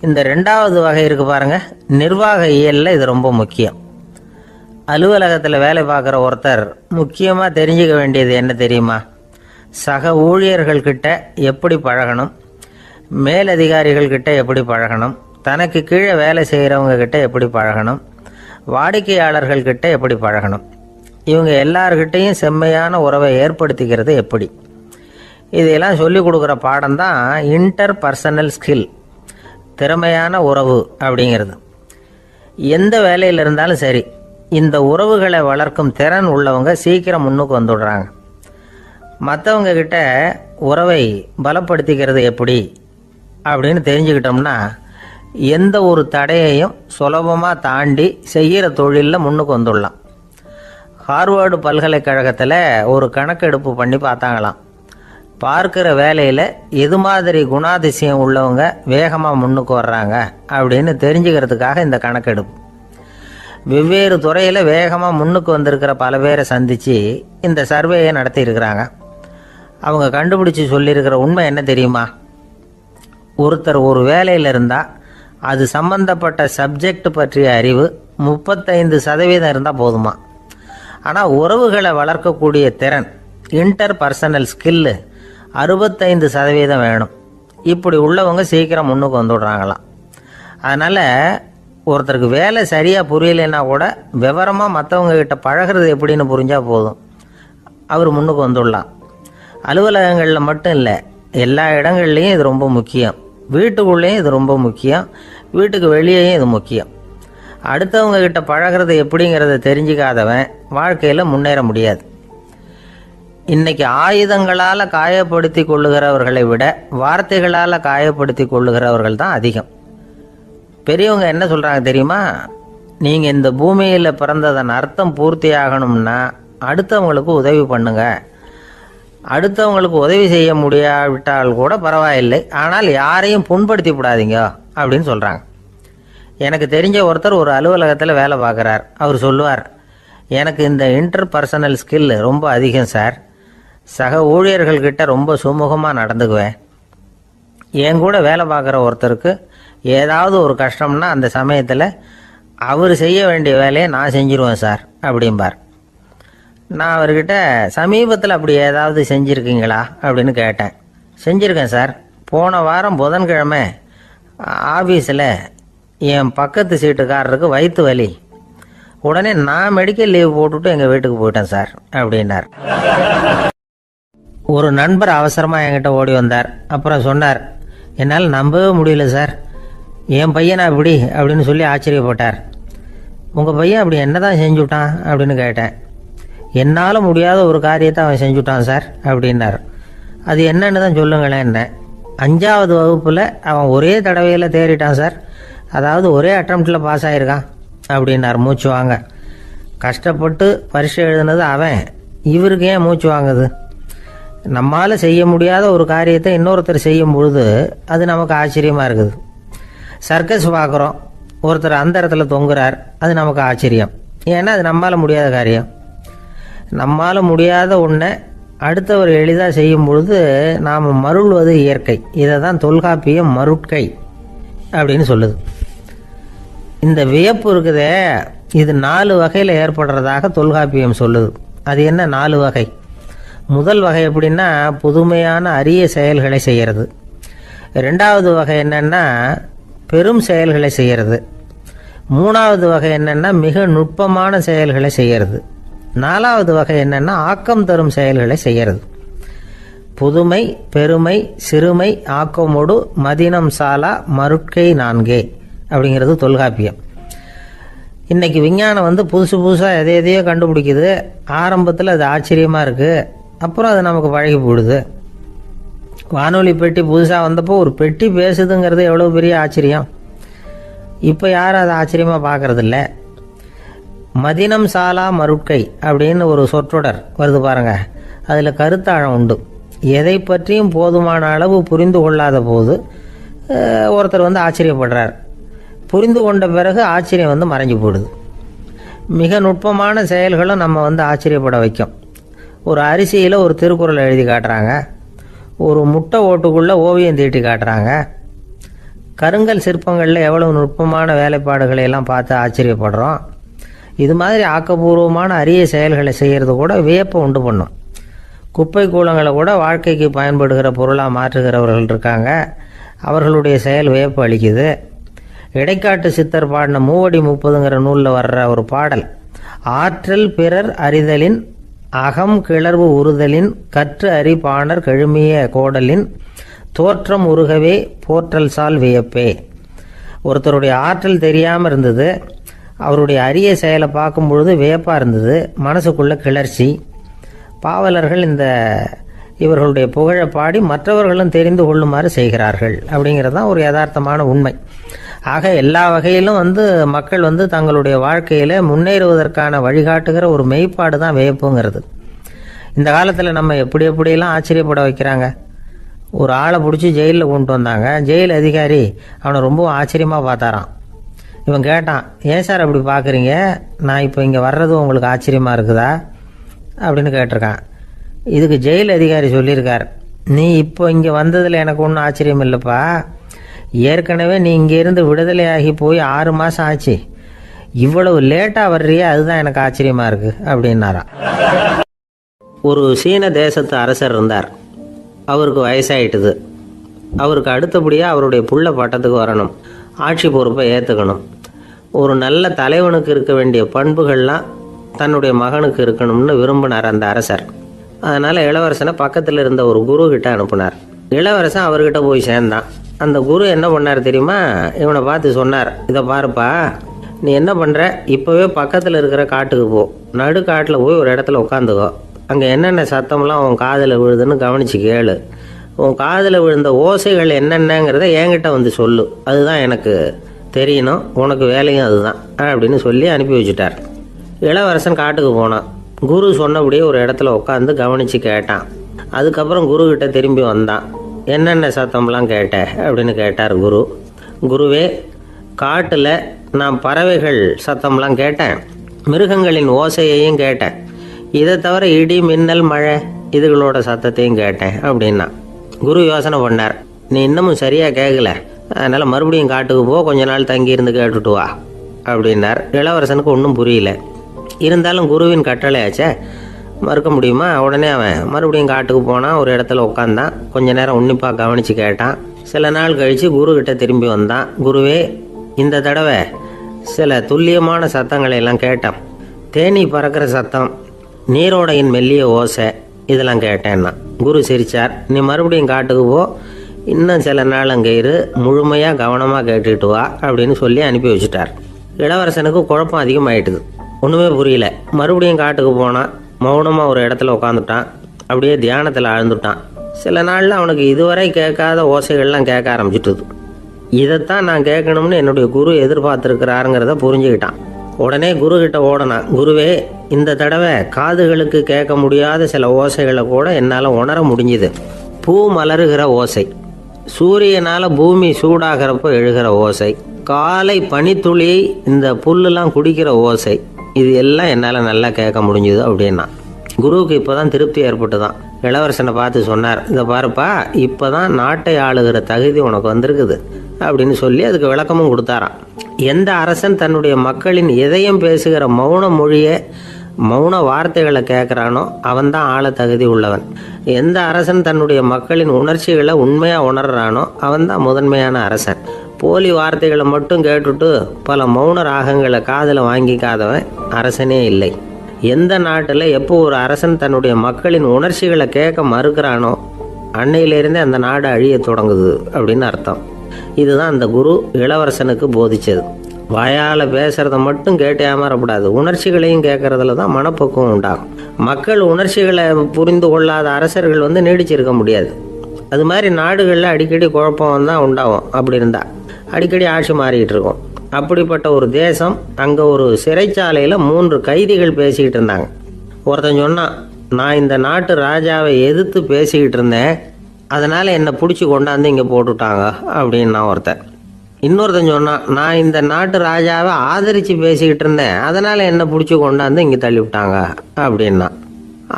இந்த ரெண்டாவது வகை இருக்குது பாருங்கள், நிர்வாக இயலில் இது ரொம்ப முக்கியம். அலுவலகத்தில் வேலை பார்க்குற ஒருத்தர் முக்கியமாக தெரிஞ்சுக்க வேண்டியது என்ன தெரியுமா? சக ஊழியர்கள்கிட்ட எப்படி பழகணும், மேலதிகாரிகள்கிட்ட எப்படி பழகணும், தனக்கு கீழே வேலை செய்கிறவங்க கிட்ட எப்படி பழகணும், வாடிக்கையாளர்கள்கிட்ட எப்படி பழகணும், இவங்க எல்லார்கிட்டையும் செம்மையான உறவை ஏற்படுத்திக்கிறது எப்படி. இதையெல்லாம் சொல்லிக் கொடுக்குற பாடம் தான் இன்டர் பர்சனல் ஸ்கில், திறமையான உறவு அப்படிங்கிறது. எந்த வேலையில் இருந்தாலும் சரி, இந்த உறவுகளை வளர்க்கும் திறன் உள்ளவங்க சீக்கிரம் முன்னுக்கு வந்துடுறாங்க. மற்றவங்க கிட்ட உறவை பலப்படுத்திக்கிறது எப்படி அப்படின்னு தெரிஞ்சுக்கிட்டோம்னா எந்த ஒரு தடையையும் சுலபமாக தாண்டி செய்கிற தொழிலில் முன்னுக்கு வந்துடலாம். ஹார்வர்டு பல்கலைக்கழகத்தில் ஒரு கணக்கெடுப்பு பண்ணி பார்த்தாங்களாம். பார்க்குற வேலையில் எது மாதிரி குணாதிசயம் உள்ளவங்க வேகமாக முன்னுக்கு வர்றாங்க அப்படின்னு தெரிஞ்சுக்கிறதுக்காக இந்த கணக்கெடுப்பு. வெவ்வேறு துறையில் வேகமாக முன்னுக்கு வந்திருக்கிற பல பேரை சந்தித்து இந்த சர்வேயை நடத்தியிருக்கிறாங்க. அவங்க கண்டுபிடிச்சி சொல்லியிருக்கிற உண்மை என்ன தெரியுமா? ஒருத்தர் ஒரு வேலையில் இருந்தால் அது சம்பந்தப்பட்ட சப்ஜெக்ட் பற்றிய அறிவு 35% இருந்தால் போதுமா. ஆனால் உறவுகளை வளர்க்கக்கூடிய திறன், இன்டர் பர்சனல் ஸ்கில்லு 65% வேணும். இப்படி உள்ளவங்க சீக்கிரம் முன்னுக்கு வந்துடுறாங்களாம். அதனால் ஒருத்தருக்கு வேலை சரியாக புரியலைன்னா கூட விவரமாக மற்றவங்க கிட்ட பழகிறது எப்படின்னு புரிஞ்சால் போதும், அவர் முன்னுக்கு வந்துடலாம். அலுவலகங்களில் மட்டும் இல்லை, எல்லா இடங்கள்லையும் இது ரொம்ப முக்கியம். வீட்டுக்குள்ளேயும் இது ரொம்ப முக்கியம், வீட்டுக்கு வெளியேயும் இது முக்கியம். அடுத்தவங்க கிட்ட பழகிறது எப்படிங்கிறத தெரிஞ்சிக்காதவன் வாழ்க்கையில் முன்னேற முடியாது. இன்னைக்கு ஆயுதங்களால் காயப்படுத்தி கொள்ளுகிறவர்களை விட வார்த்தைகளால் காயப்படுத்தி கொள்ளுகிறவர்கள் தான் அதிகம். பெரியவங்க என்ன சொல்கிறாங்க தெரியுமா? நீங்கள் இந்த பூமியில் பிறந்ததன் அர்த்தம் பூர்த்தி ஆகணும்னா அடுத்தவங்களுக்கு உதவி பண்ணுங்க. அடுத்தவங்களுக்கு உதவி செய்ய முடியாவிட்டால் கூட பரவாயில்லை, ஆனால் யாரையும் புண்படுத்தி விடாதீங்க அப்படின்னு சொல்கிறாங்க. எனக்கு தெரிஞ்ச ஒருத்தர் ஒரு அலுவலகத்தில் வேலை பார்க்குறார். அவர் சொல்லுவார், எனக்கு இந்த இன்டர் பர்சனல் ஸ்கில் ரொம்ப அதிகம் சார். சக ஊழியர்கள்கிட்ட ரொம்ப சுமூகமாக நடந்துக்குவேன். என் கூட வேலை பார்க்குற ஒருத்தருக்கு ஏதாவது ஒரு கஷ்டம்னா அந்த சமயத்தில் அவர் செய்ய வேண்டிய வேலையை நான் செஞ்சிருவேன் சார் அப்படிம்பார். நான் அவர்கிட்ட சமீபத்தில் அப்படி ஏதாவது செஞ்சுருக்கீங்களா அப்படின்னு கேட்டேன். செஞ்சுருக்கேன் சார். போன வாரம் புதன்கிழமை ஆஃபீஸில் என் பக்கத்து சீட்டுக்காரருக்கு வயிற்று வலி. உடனே நான் மெடிக்கல் லீவ் போட்டுவிட்டு எங்கள் வீட்டுக்கு போயிட்டேன் சார் அப்படின்னார். ஒரு நண்பர் அவசரமாக என்கிட்ட ஓடி வந்தார். அப்புறம் சொன்னார், என்னால் நம்பவே முடியல சார், என் பையனா இப்படி அப்படின்னு சொல்லி ஆச்சரியப்பட்டார். உங்கள் பையன் அப்படி என்ன தான் செஞ்சுட்டான் அப்படின்னு கேட்டேன். என்னால் முடியாத ஒரு காரியத்தை அவன் செஞ்சுட்டான் சார் அப்படின்னார். அது என்னன்னு தான் சொல்லுங்களேன். என்ன 5வது வகுப்பில் அவன் ஒரே தடவையில் தேறிட்டான் சார். அதாவது ஒரே அட்டம்ப்டில் பாஸ் ஆகிருக்கான் அப்படின்னார் மூச்சு வாங்க. கஷ்டப்பட்டு பரீட்சை எழுதுனது அவன், இவருக்கு ஏன் மூச்சு வாங்குது? நம்மால் செய்ய முடியாத ஒரு காரியத்தை இன்னொருத்தர் செய்யும் பொழுது அது நமக்கு ஆச்சரியமாக இருக்குது. சர்க்கஸ் பார்க்குறோம், ஒருத்தர் அந்த இடத்துல தொங்குறார், அது நமக்கு ஆச்சரியம். ஏன்னா அது நம்மால் முடியாத காரியம். நம்மால் முடியாத ஒன்றை அடுத்தவர் எளிதாக செய்யும் பொழுது நாம் மருள்வது இயற்கை. இதை தான் தொல்காப்பியம் மருட்கை அப்படின்னு சொல்லுது. இந்த வியப்பு இருக்குதே, இது 4 வகையில் ஏற்படுறதாக தொல்காப்பியம் சொல்லுது. அது என்ன 4 வகை? முதல் வகை எப்படின்னா புதுமையான அரிய செயல்களை செய்கிறது. 2வது வகை என்னன்னா பெரும் செயல்களை செய்கிறது. 3வது வகை என்னன்னா மிக நுட்பமான செயல்களை செய்கிறது. 4வது வகை என்னன்னா ஆக்கம் தரும் செயல்களை செய்கிறது. புதுமை, பெருமை, சிறுமை, ஆக்கமோடு மதினம் சாலா மருட்கை 4 அப்படிங்கிறது தொல்காப்பியம். இன்னைக்கு விஞ்ஞானம் புதுசு புதுசாக எதையோ கண்டுபிடிக்குது. ஆரம்பத்தில் அது ஆச்சரியமாக இருக்குது, அப்புறம் அது நமக்கு பழகி போடுது. வானொலி பெட்டி புதுசாக வந்தப்போ ஒரு பெட்டி பேசுதுங்கிறது எவ்வளோ பெரிய ஆச்சரியம். இப்போ யாரும் அதை ஆச்சரியமாக பார்க்கறதில்ல. மதினம் சாலா மருட்கை அப்படின்னு ஒரு சொற்றொடர் வருது பாருங்க, அதில் கருத்தாழம் உண்டு. எதை பற்றியும் போதுமான அளவு புரிந்து கொள்ளாத போது ஒருத்தர் ஆச்சரியப்படுறார். புரிந்து கொண்ட பிறகு ஆச்சரியம் மறைஞ்சு போயிடுது. மிக நுட்பமான செயல்களும் நம்ம ஆச்சரியப்பட வைக்கும். ஒரு அரிசியில் ஒரு திருக்குறளை எழுதி காட்டுறாங்க, ஒரு முட்டை ஓட்டுக்குள்ளே ஓவியம் தீட்டி காட்டுறாங்க. கருங்கல் சிற்பங்களில் எவ்வளவு நுட்பமான வேலைப்பாடுகளை எல்லாம் பார்த்து ஆச்சரியப்படுறோம். இது மாதிரி ஆக்கப்பூர்வமான அரிய செயல்களை செய்கிறது கூட வியப்பை உண்டு பண்ணும். குப்பை கூலங்களை கூட வாழ்க்கைக்கு பயன்படுகிற பொருளாக மாற்றுகிறவர்கள் இருக்காங்க. அவர்களுடைய செயல் வியப்பு அளிக்குது. இடைக்காட்டு சித்தர் பாடின மூவடி 30ங்கிற நூலில் வர்ற ஒரு பாடல், ஆற்றல் பிறர் அறிதலின் அகம் கிளர்வு உறுதலின் கற்று அறி பாணர் கெழுமிய கோடலின் தோற்றம் உருகவே போற்றல் சால் வியப்பே. ஒருத்தருடைய ஆற்றல் தெரியாமல் இருந்தது, அவருடைய அரிய செயலை பார்க்கும் பொழுது வியப்பாக இருந்தது, மனசுக்குள்ள கிளர்ச்சி. பாவலர்கள் இவர்களுடைய புகழை பாடி மற்றவர்களும் தெரிந்து கொள்ளுமாறு செய்கிறார்கள். அப்படிங்கிறது தான் ஒரு யதார்த்தமான உண்மை. ஆக எல்லா வகையிலும் மக்கள் தங்களுடைய வாழ்க்கையில் முன்னேறுவதற்கான வழிகாட்டுகிற ஒரு மெய்ப்பாடு தான் வியப்புங்கிறது. இந்த காலத்தில் நம்ம எப்படியெல்லாம் ஆச்சரியப்பட வைக்கிறாங்க. ஒரு ஆளை பிடிச்சி ஜெயிலில் கொண்டு வந்தாங்க. ஜெயில் அதிகாரி அவனை ரொம்ப ஆச்சரியமாக பார்த்தாராம். இவன் கேட்டான், ஏன் சார் அப்படி பார்க்குறீங்க, நான் இப்போ இங்கே வர்றது உங்களுக்கு ஆச்சரியமாக இருக்குதா அப்படின்னு கேட்டிருக்கான். இதுக்கு ஜெயில் அதிகாரி சொல்லியிருக்கார், நீ இப்போ இங்கே வந்ததில் எனக்கு ஒன்றும் ஆச்சரியம் இல்லைப்பா, ஏற்கனவே நீ இங்கேருந்து விடுதலையாகி போய் 6 மாதம் ஆச்சு, இவ்வளவு லேட்டாக வர்றியே அதுதான் எனக்கு ஆச்சரியமாக இருக்குது அப்படின்னாராம். ஒரு சீன தேசத்து அரசர் இருந்தார். அவருக்கு வயசாயிட்டுது. அவருக்கு அடுத்தபடியாக அவருடைய புள்ள பட்டத்துக்கு வரணும், ஆட்சி பொறுப்பை ஏற்றுக்கணும். ஒரு நல்ல தலைவனுக்கு இருக்க வேண்டிய பண்புகள்லாம் தன்னுடைய மகனுக்கு இருக்கணும்னு விரும்பினார் அந்த அரசர். அதனால் இளவரசனை பக்கத்தில் இருந்த ஒரு குரு கிட்ட அனுப்புனார். இளவரசன் அவர்கிட்ட போய் சேர்ந்தான். அந்த குரு என்ன பண்ணார் தெரியுமா, இவனை பார்த்து சொன்னார், இதை பாருப்பா, நீ என்ன பண்ணுற, இப்போவே பக்கத்தில் இருக்கிற காட்டுக்கு போ, நடு காட்டில் போய் ஒரு இடத்துல உட்காந்துக்கோ, அங்கே என்னென்ன சத்தம்லாம் உன் காதில் விழுதுன்னு கவனித்து கேளு, உன் காதில் விழுந்த ஓசைகள் என்னென்னங்கிறத என்கிட்ட சொல்லு, அதுதான் எனக்கு தெரியணும், உனக்கு வேலையும் அதுதான் அப்படின்னு சொல்லி அனுப்பி வச்சுட்டார். இளவரசன் காட்டுக்கு போனான். குரு சொன்னபடியே ஒரு இடத்துல உட்காந்து கவனித்து கேட்டான். அதுக்கப்புறம் குருக்கிட்ட திரும்பி வந்தான். என்னென்ன சத்தம்லாம் கேட்ட அப்படின்னு கேட்டார் குரு. குருவே, காட்டில் நான் பறவைகள் சத்தம்லாம் கேட்டேன், மிருகங்களின் ஓசையையும் கேட்டேன், இதை தவிர இடி மின்னல் மழை இதுகளோட சத்தத்தையும் கேட்டேன் அப்படின்னா. குரு யோசனை பண்ணார், நீ இன்னமும் சரியாக கேட்கல, அதனால் மறுபடியும் காட்டுக்கு போ, கொஞ்ச நாள் தங்கி இருந்து கேட்டுட்டு வா அப்படின்னார். இளவரசனுக்கு ஒன்றும் புரியல. இருந்தாலும் குருவின் கட்டளையாச்சே, மறுக்க முடியுமா? உடனே அவன் மறுபடியும் காட்டுக்கு போனான். ஒரு இடத்துல உட்காந்தான். கொஞ்ச நேரம் உன்னிப்பாக கவனித்து கேட்டான். சில நாள் கழித்து குருக்கிட்ட திரும்பி வந்தான். குருவே, இந்த தடவை சில துல்லியமான சத்தங்களை எல்லாம் கேட்டான். தேனி பறக்கிற சத்தம், நீரோடையின் மெல்லிய ஓசை, இதெல்லாம் கேட்டேன்னா. குரு சிரித்தார். நீ மறுபடியும் காட்டுக்கு போ, இன்னும் சில நாள் அங்கே இரு, முழுமையாக கவனமாக கேட்டுட்டு வா அப்படின்னு சொல்லி அனுப்பி வச்சுட்டார். இளவரசனுக்கு குழப்பம் அதிகமாயிட்டுது. ஒன்றுமே புரியல. மறுபடியும் காட்டுக்கு போனான். மௌனமாக ஒரு இடத்துல உட்காந்துட்டான். அப்படியே தியானத்தில் ஆழ்ந்துட்டான். சில நாளில் அவனுக்கு இதுவரை கேட்காத ஓசைகள்லாம் கேட்க ஆரம்பிச்சிட்டுது. இதைத்தான் நான் கேட்கணும்னு என்னுடைய குரு எதிர்பார்த்துருக்கிறாருங்கிறத புரிஞ்சுக்கிட்டான். உடனே குருக்கிட்ட ஓடனான். குருவே, இந்த தடவை காதுகளுக்கு கேட்க முடியாத சில ஓசைகளை கூட என்னால் உணர முடிஞ்சுது. பூ மலருகிற ஓசை, சூரியனால் பூமி சூடாகிறப்போ எழுகிற ஓசை, காலை பனித்துளி இந்த புல்லுலாம் குடிக்கிற ஓசை, இது எல்லாம் என்னால் நல்லா கேட்க முடிஞ்சுது அப்படின்னா. குருவுக்கு இப்போ தான் திருப்தி ஏற்பட்டு தான். இளவரசனை பார்த்து சொன்னார், இதை பாருப்பா, இப்போ தான் நாட்டை ஆளுகிற தகுதி உனக்கு வந்திருக்குது அப்படின்னு சொல்லி அதுக்கு விளக்கமும் கொடுத்தாராம். எந்த அரசன் தன்னுடைய மக்களின் இதயம் பேசுகிற மௌன மொழியை, மௌன வார்த்தைகளை கேட்குறானோ அவன்தான் ஆள தகுதி உள்ளவன். எந்த அரசன் தன்னுடைய மக்களின் உணர்ச்சிகளை உண்மையாக உணர்றானோ அவன்தான் முதன்மையான அரசன். போலி வார்த்தைகளை மட்டும் கேட்டுட்டு பல மௌன ராகங்களை காதில் வாங்கிக்காதவன் அரசனே இல்லை. எந்த நாட்டில் எப்போ ஒரு அரசன் தன்னுடைய மக்களின் உணர்ச்சிகளை கேட்க மறுக்கிறானோ அன்னையிலேருந்தே அந்த நாடு அழிய தொடங்குது அப்படின்னு அர்த்தம். இதுதான் அந்த குரு இளவரசனுக்கு போதிச்சது. வாயால் பேசுகிறத மட்டும் கேட்டு ஏமாறக்கூடாது, உணர்ச்சிகளையும் கேட்கறதுல தான் மனப்பக்குவம் உண்டாகும். மக்கள் உணர்ச்சிகளை புரிந்து கொள்ளாத அரசர்கள் நீடிச்சிருக்க முடியாது. அது மாதிரி நாடுகளில் அடிக்கடி குழப்பம் தான் உண்டாகும். அப்படி இருந்தால் அடிக்கடி ஆட்சி மாறிக்கிட்டு இருக்கும். அப்படிப்பட்ட ஒரு தேசம், அங்கே ஒரு சிறைச்சாலையில் 3 கைதிகள் பேசிக்கிட்டு இருந்தாங்க. ஒருத்தன் சொன்னான், நான் இந்த நாட்டு ராஜாவை எதிர்த்து பேசிக்கிட்டு இருந்தேன், அதனால் என்னை பிடிச்சி கொண்டாந்து இங்கே போட்டுட்டாங்க அப்படின்னா ஒருத்தன். இன்னொருத்தன் சொன்னான், நான் இந்த நாட்டு ராஜாவை ஆதரித்து பேசிக்கிட்டு இருந்தேன், அதனால் என்னை பிடிச்சி கொண்டாந்து இங்கே தள்ளிவிட்டாங்க அப்படின்னா.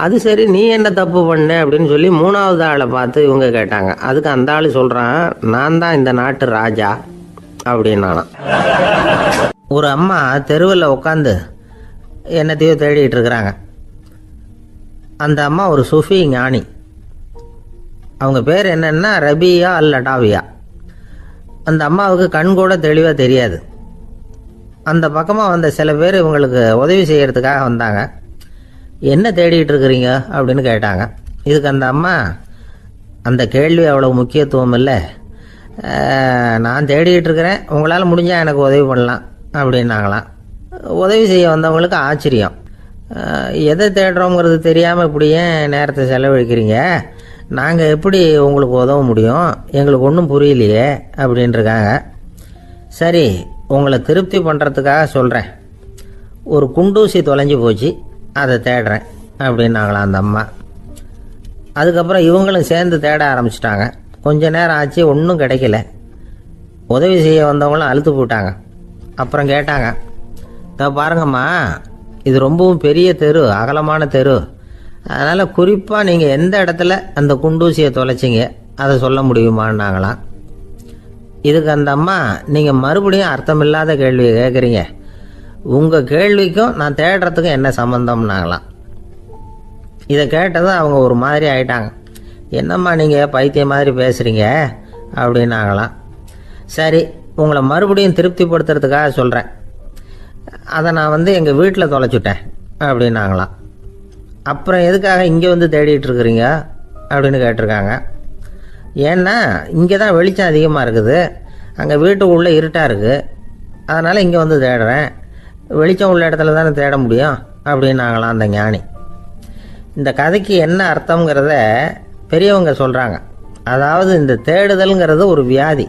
அது சரி, நீ என்ன தப்பு பண்ண அப்படின்னு சொல்லி 3வது ஆளை பார்த்து இவங்க கேட்டாங்க. அதுக்கு அந்த ஆள் சொல்கிறான், நான் தான் இந்த நாட்டு ராஜா அப்படின்னானா. ஒரு அம்மா தெருவில் உட்காந்து என்னத்தையோ தேடிட்டு இருக்கிறாங்க. அந்த அம்மா ஒரு சுஃபி ஞானி. அவங்க பேர் என்னன்னா ரபியா அல் அடாவியா. அந்த அம்மாவுக்கு கண் கூட தெளிவாக தெரியாது. அந்த பக்கமாக வந்த சில பேர் இவங்களுக்கு உதவி செய்கிறதுக்காக வந்தாங்க. என்ன தேடிட்டு இருக்கிறீங்க அப்படின்னு கேட்டாங்க. இதுக்கு அந்த அம்மா, அந்த கேள்வி அவ்வளோ முக்கியத்துவம் இல்லை, நான் தேடிக்கிட்டு இருக்கிறேன், உங்களால் முடிஞ்சால் எனக்கு உதவி பண்ணலாம் அப்படின்னாங்களாம். உதவி செய்ய வந்தவங்களுக்கு ஆச்சரியம். எதை தேடுறோங்கிறது தெரியாமல் இப்படி ஏன் நேரத்தை செலவழிக்கிறீங்க, நாங்கள் எப்படி உங்களுக்கு உதவ முடியும், எங்களுக்கு ஒன்றும் புரியலையே அப்படின்ட்டுருக்காங்க. சரி, உங்களை திருப்தி பண்ணுறதுக்காக சொல்கிறேன், ஒரு குண்டூசி தொலைஞ்சி போச்சு, அதை தேடுறேன் அப்படின்னாங்களாம் அந்த அம்மா. அதுக்கப்புறம் இவங்களும் சேர்ந்து தேட ஆரம்பிச்சிட்டாங்க. கொஞ்ச நேரம் ஆச்சு, ஒன்றும் கிடைக்கல. உதவி செய்ய வந்தவங்களும் அழுத்து போட்டாங்க. அப்புறம் கேட்டாங்க, பாருங்கம்மா, இது ரொம்பவும் பெரிய தெரு, அகலமான தெரு, அதனால் குறிப்பாக நீங்கள் எந்த இடத்துல அந்த குண்டூசியை தொலைச்சிங்க அதை சொல்ல முடியுமான்னாங்களாம். இதுக்கு அந்த அம்மா, நீங்கள் மறுபடியும் அர்த்தமில்லாத கேள்வியை கேட்குறீங்க, உங்கள் கேள்விக்கும் நான் தேடுறதுக்கும் என்ன சம்மந்தம்னாங்களாம். இதை கேட்டதும் அவங்க ஒரு மாதிரி ஆயிட்டாங்க. என்னம்மா நீங்கள் பைத்தியம் மாதிரி பேசுகிறீங்க அப்படின்னாங்களாம். சரி, உங்களை மறுபடியும் திருப்திப்படுத்துறதுக்காக சொல்கிறேன், அதை நான் எங்கள் வீட்டில் தொலைச்சுட்டேன் அப்படின்னாங்களாம். அப்புறம் எதுக்காக இங்கே தேடிட்டு இருக்கிறீங்க அப்படின்னு கேட்டிருக்காங்க. ஏன்னா இங்கே தான் வெளிச்சம் அதிகமாக இருக்குது, அங்கே வீட்டுக்குள்ளே இருட்டாக இருக்குது, அதனால் இங்கே தேடுறேன், வெளிச்சம் உள்ள இடத்துல தானே தேட முடியும் அப்படின்னாங்களாம் அந்த ஞானி. இந்த கதைக்கு என்ன அர்த்தங்கிறத பெரியவங்க சொல்கிறாங்க. அதாவது இந்த தேடுதல்ங்கிறது ஒரு வியாதி.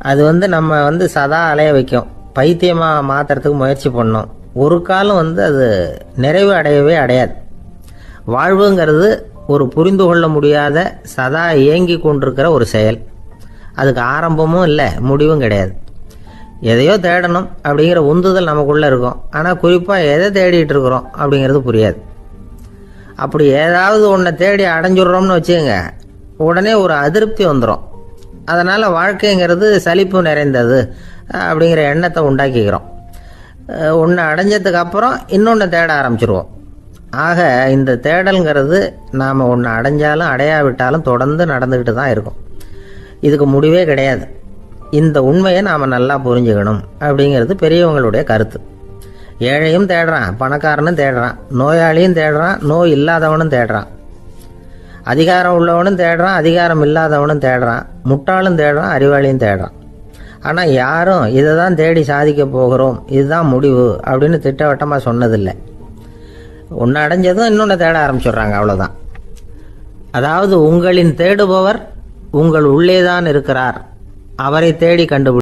அது நம்ம சதா அலைய வைக்கும், பைத்தியமாக மாற்றுறதுக்கு முயற்சி பண்ணோம். ஒரு காலம் அது நிறைவு அடையவே அடையாது. வாழ்வுங்கிறது ஒரு புரிந்து கொள்ள முடியாத, சதா இயங்கி கொண்டிருக்கிற ஒரு செயல். அதுக்கு ஆரம்பமும் இல்லை, முடிவும் கிடையாது. எதையோ தேடணும் அப்படிங்கிற உந்துதல் நமக்குள்ளே இருக்கும், ஆனால் குறிப்பாக எதை தேடிட்டு இருக்கிறோம் அப்படிங்கிறது புரியாது. அப்படி ஏதாவது ஒன்றை தேடி அடைஞ்சிடுறோம்னு வச்சுக்கோங்க, உடனே ஒரு அதிருப்தி வந்துடும். அதனால் வாழ்க்கைங்கிறது சலிப்பு நிறைந்தது அப்படிங்கிற எண்ணத்தை உண்டாக்கிக்கிறோம். ஒன்று அடைஞ்சதுக்கு அப்புறம் இன்னொன்று தேட ஆரம்பிச்சிருவோம். ஆக இந்த தேடல்ங்கிறது நாம் ஒன்று அடைஞ்சாலும் அடையாவிட்டாலும் தொடர்ந்து நடந்துக்கிட்டு தான் இருக்கும். இதுக்கு முடிவே கிடையாது. இந்த உண்மையை நாம் நல்லா புரிஞ்சுக்கணும் அப்படிங்கிறது பெரியவங்களுடைய கருத்து. ஏழையும் தேடுறான், பணக்காரனும் தேடுறான், நோயாளியும் தேடுறான், நோய் இல்லாதவனும் தேடுறான், அதிகாரம் உள்ளவனும் தேடுறான், அதிகாரம் இல்லாதவனும் தேடுறான், முட்டாளும் தேடுறான், அறிவாளியும் தேடுறான். ஆனால் யாரும் இதை தான் தேடி சாதிக்க போகிறோம், இதுதான் முடிவு அப்படின்னு திட்டவட்டமாக சொன்னதில்லை. ஒன்று அடைஞ்சதும் இன்னொன்று தேட ஆரம்பிச்சிடுறாங்க, அவ்வளோதான். அதாவது உங்களின் தேடுபவர் உங்கள் உள்ளே தான் இருக்கிறார், அவரை தேடி கண்டுபிடி.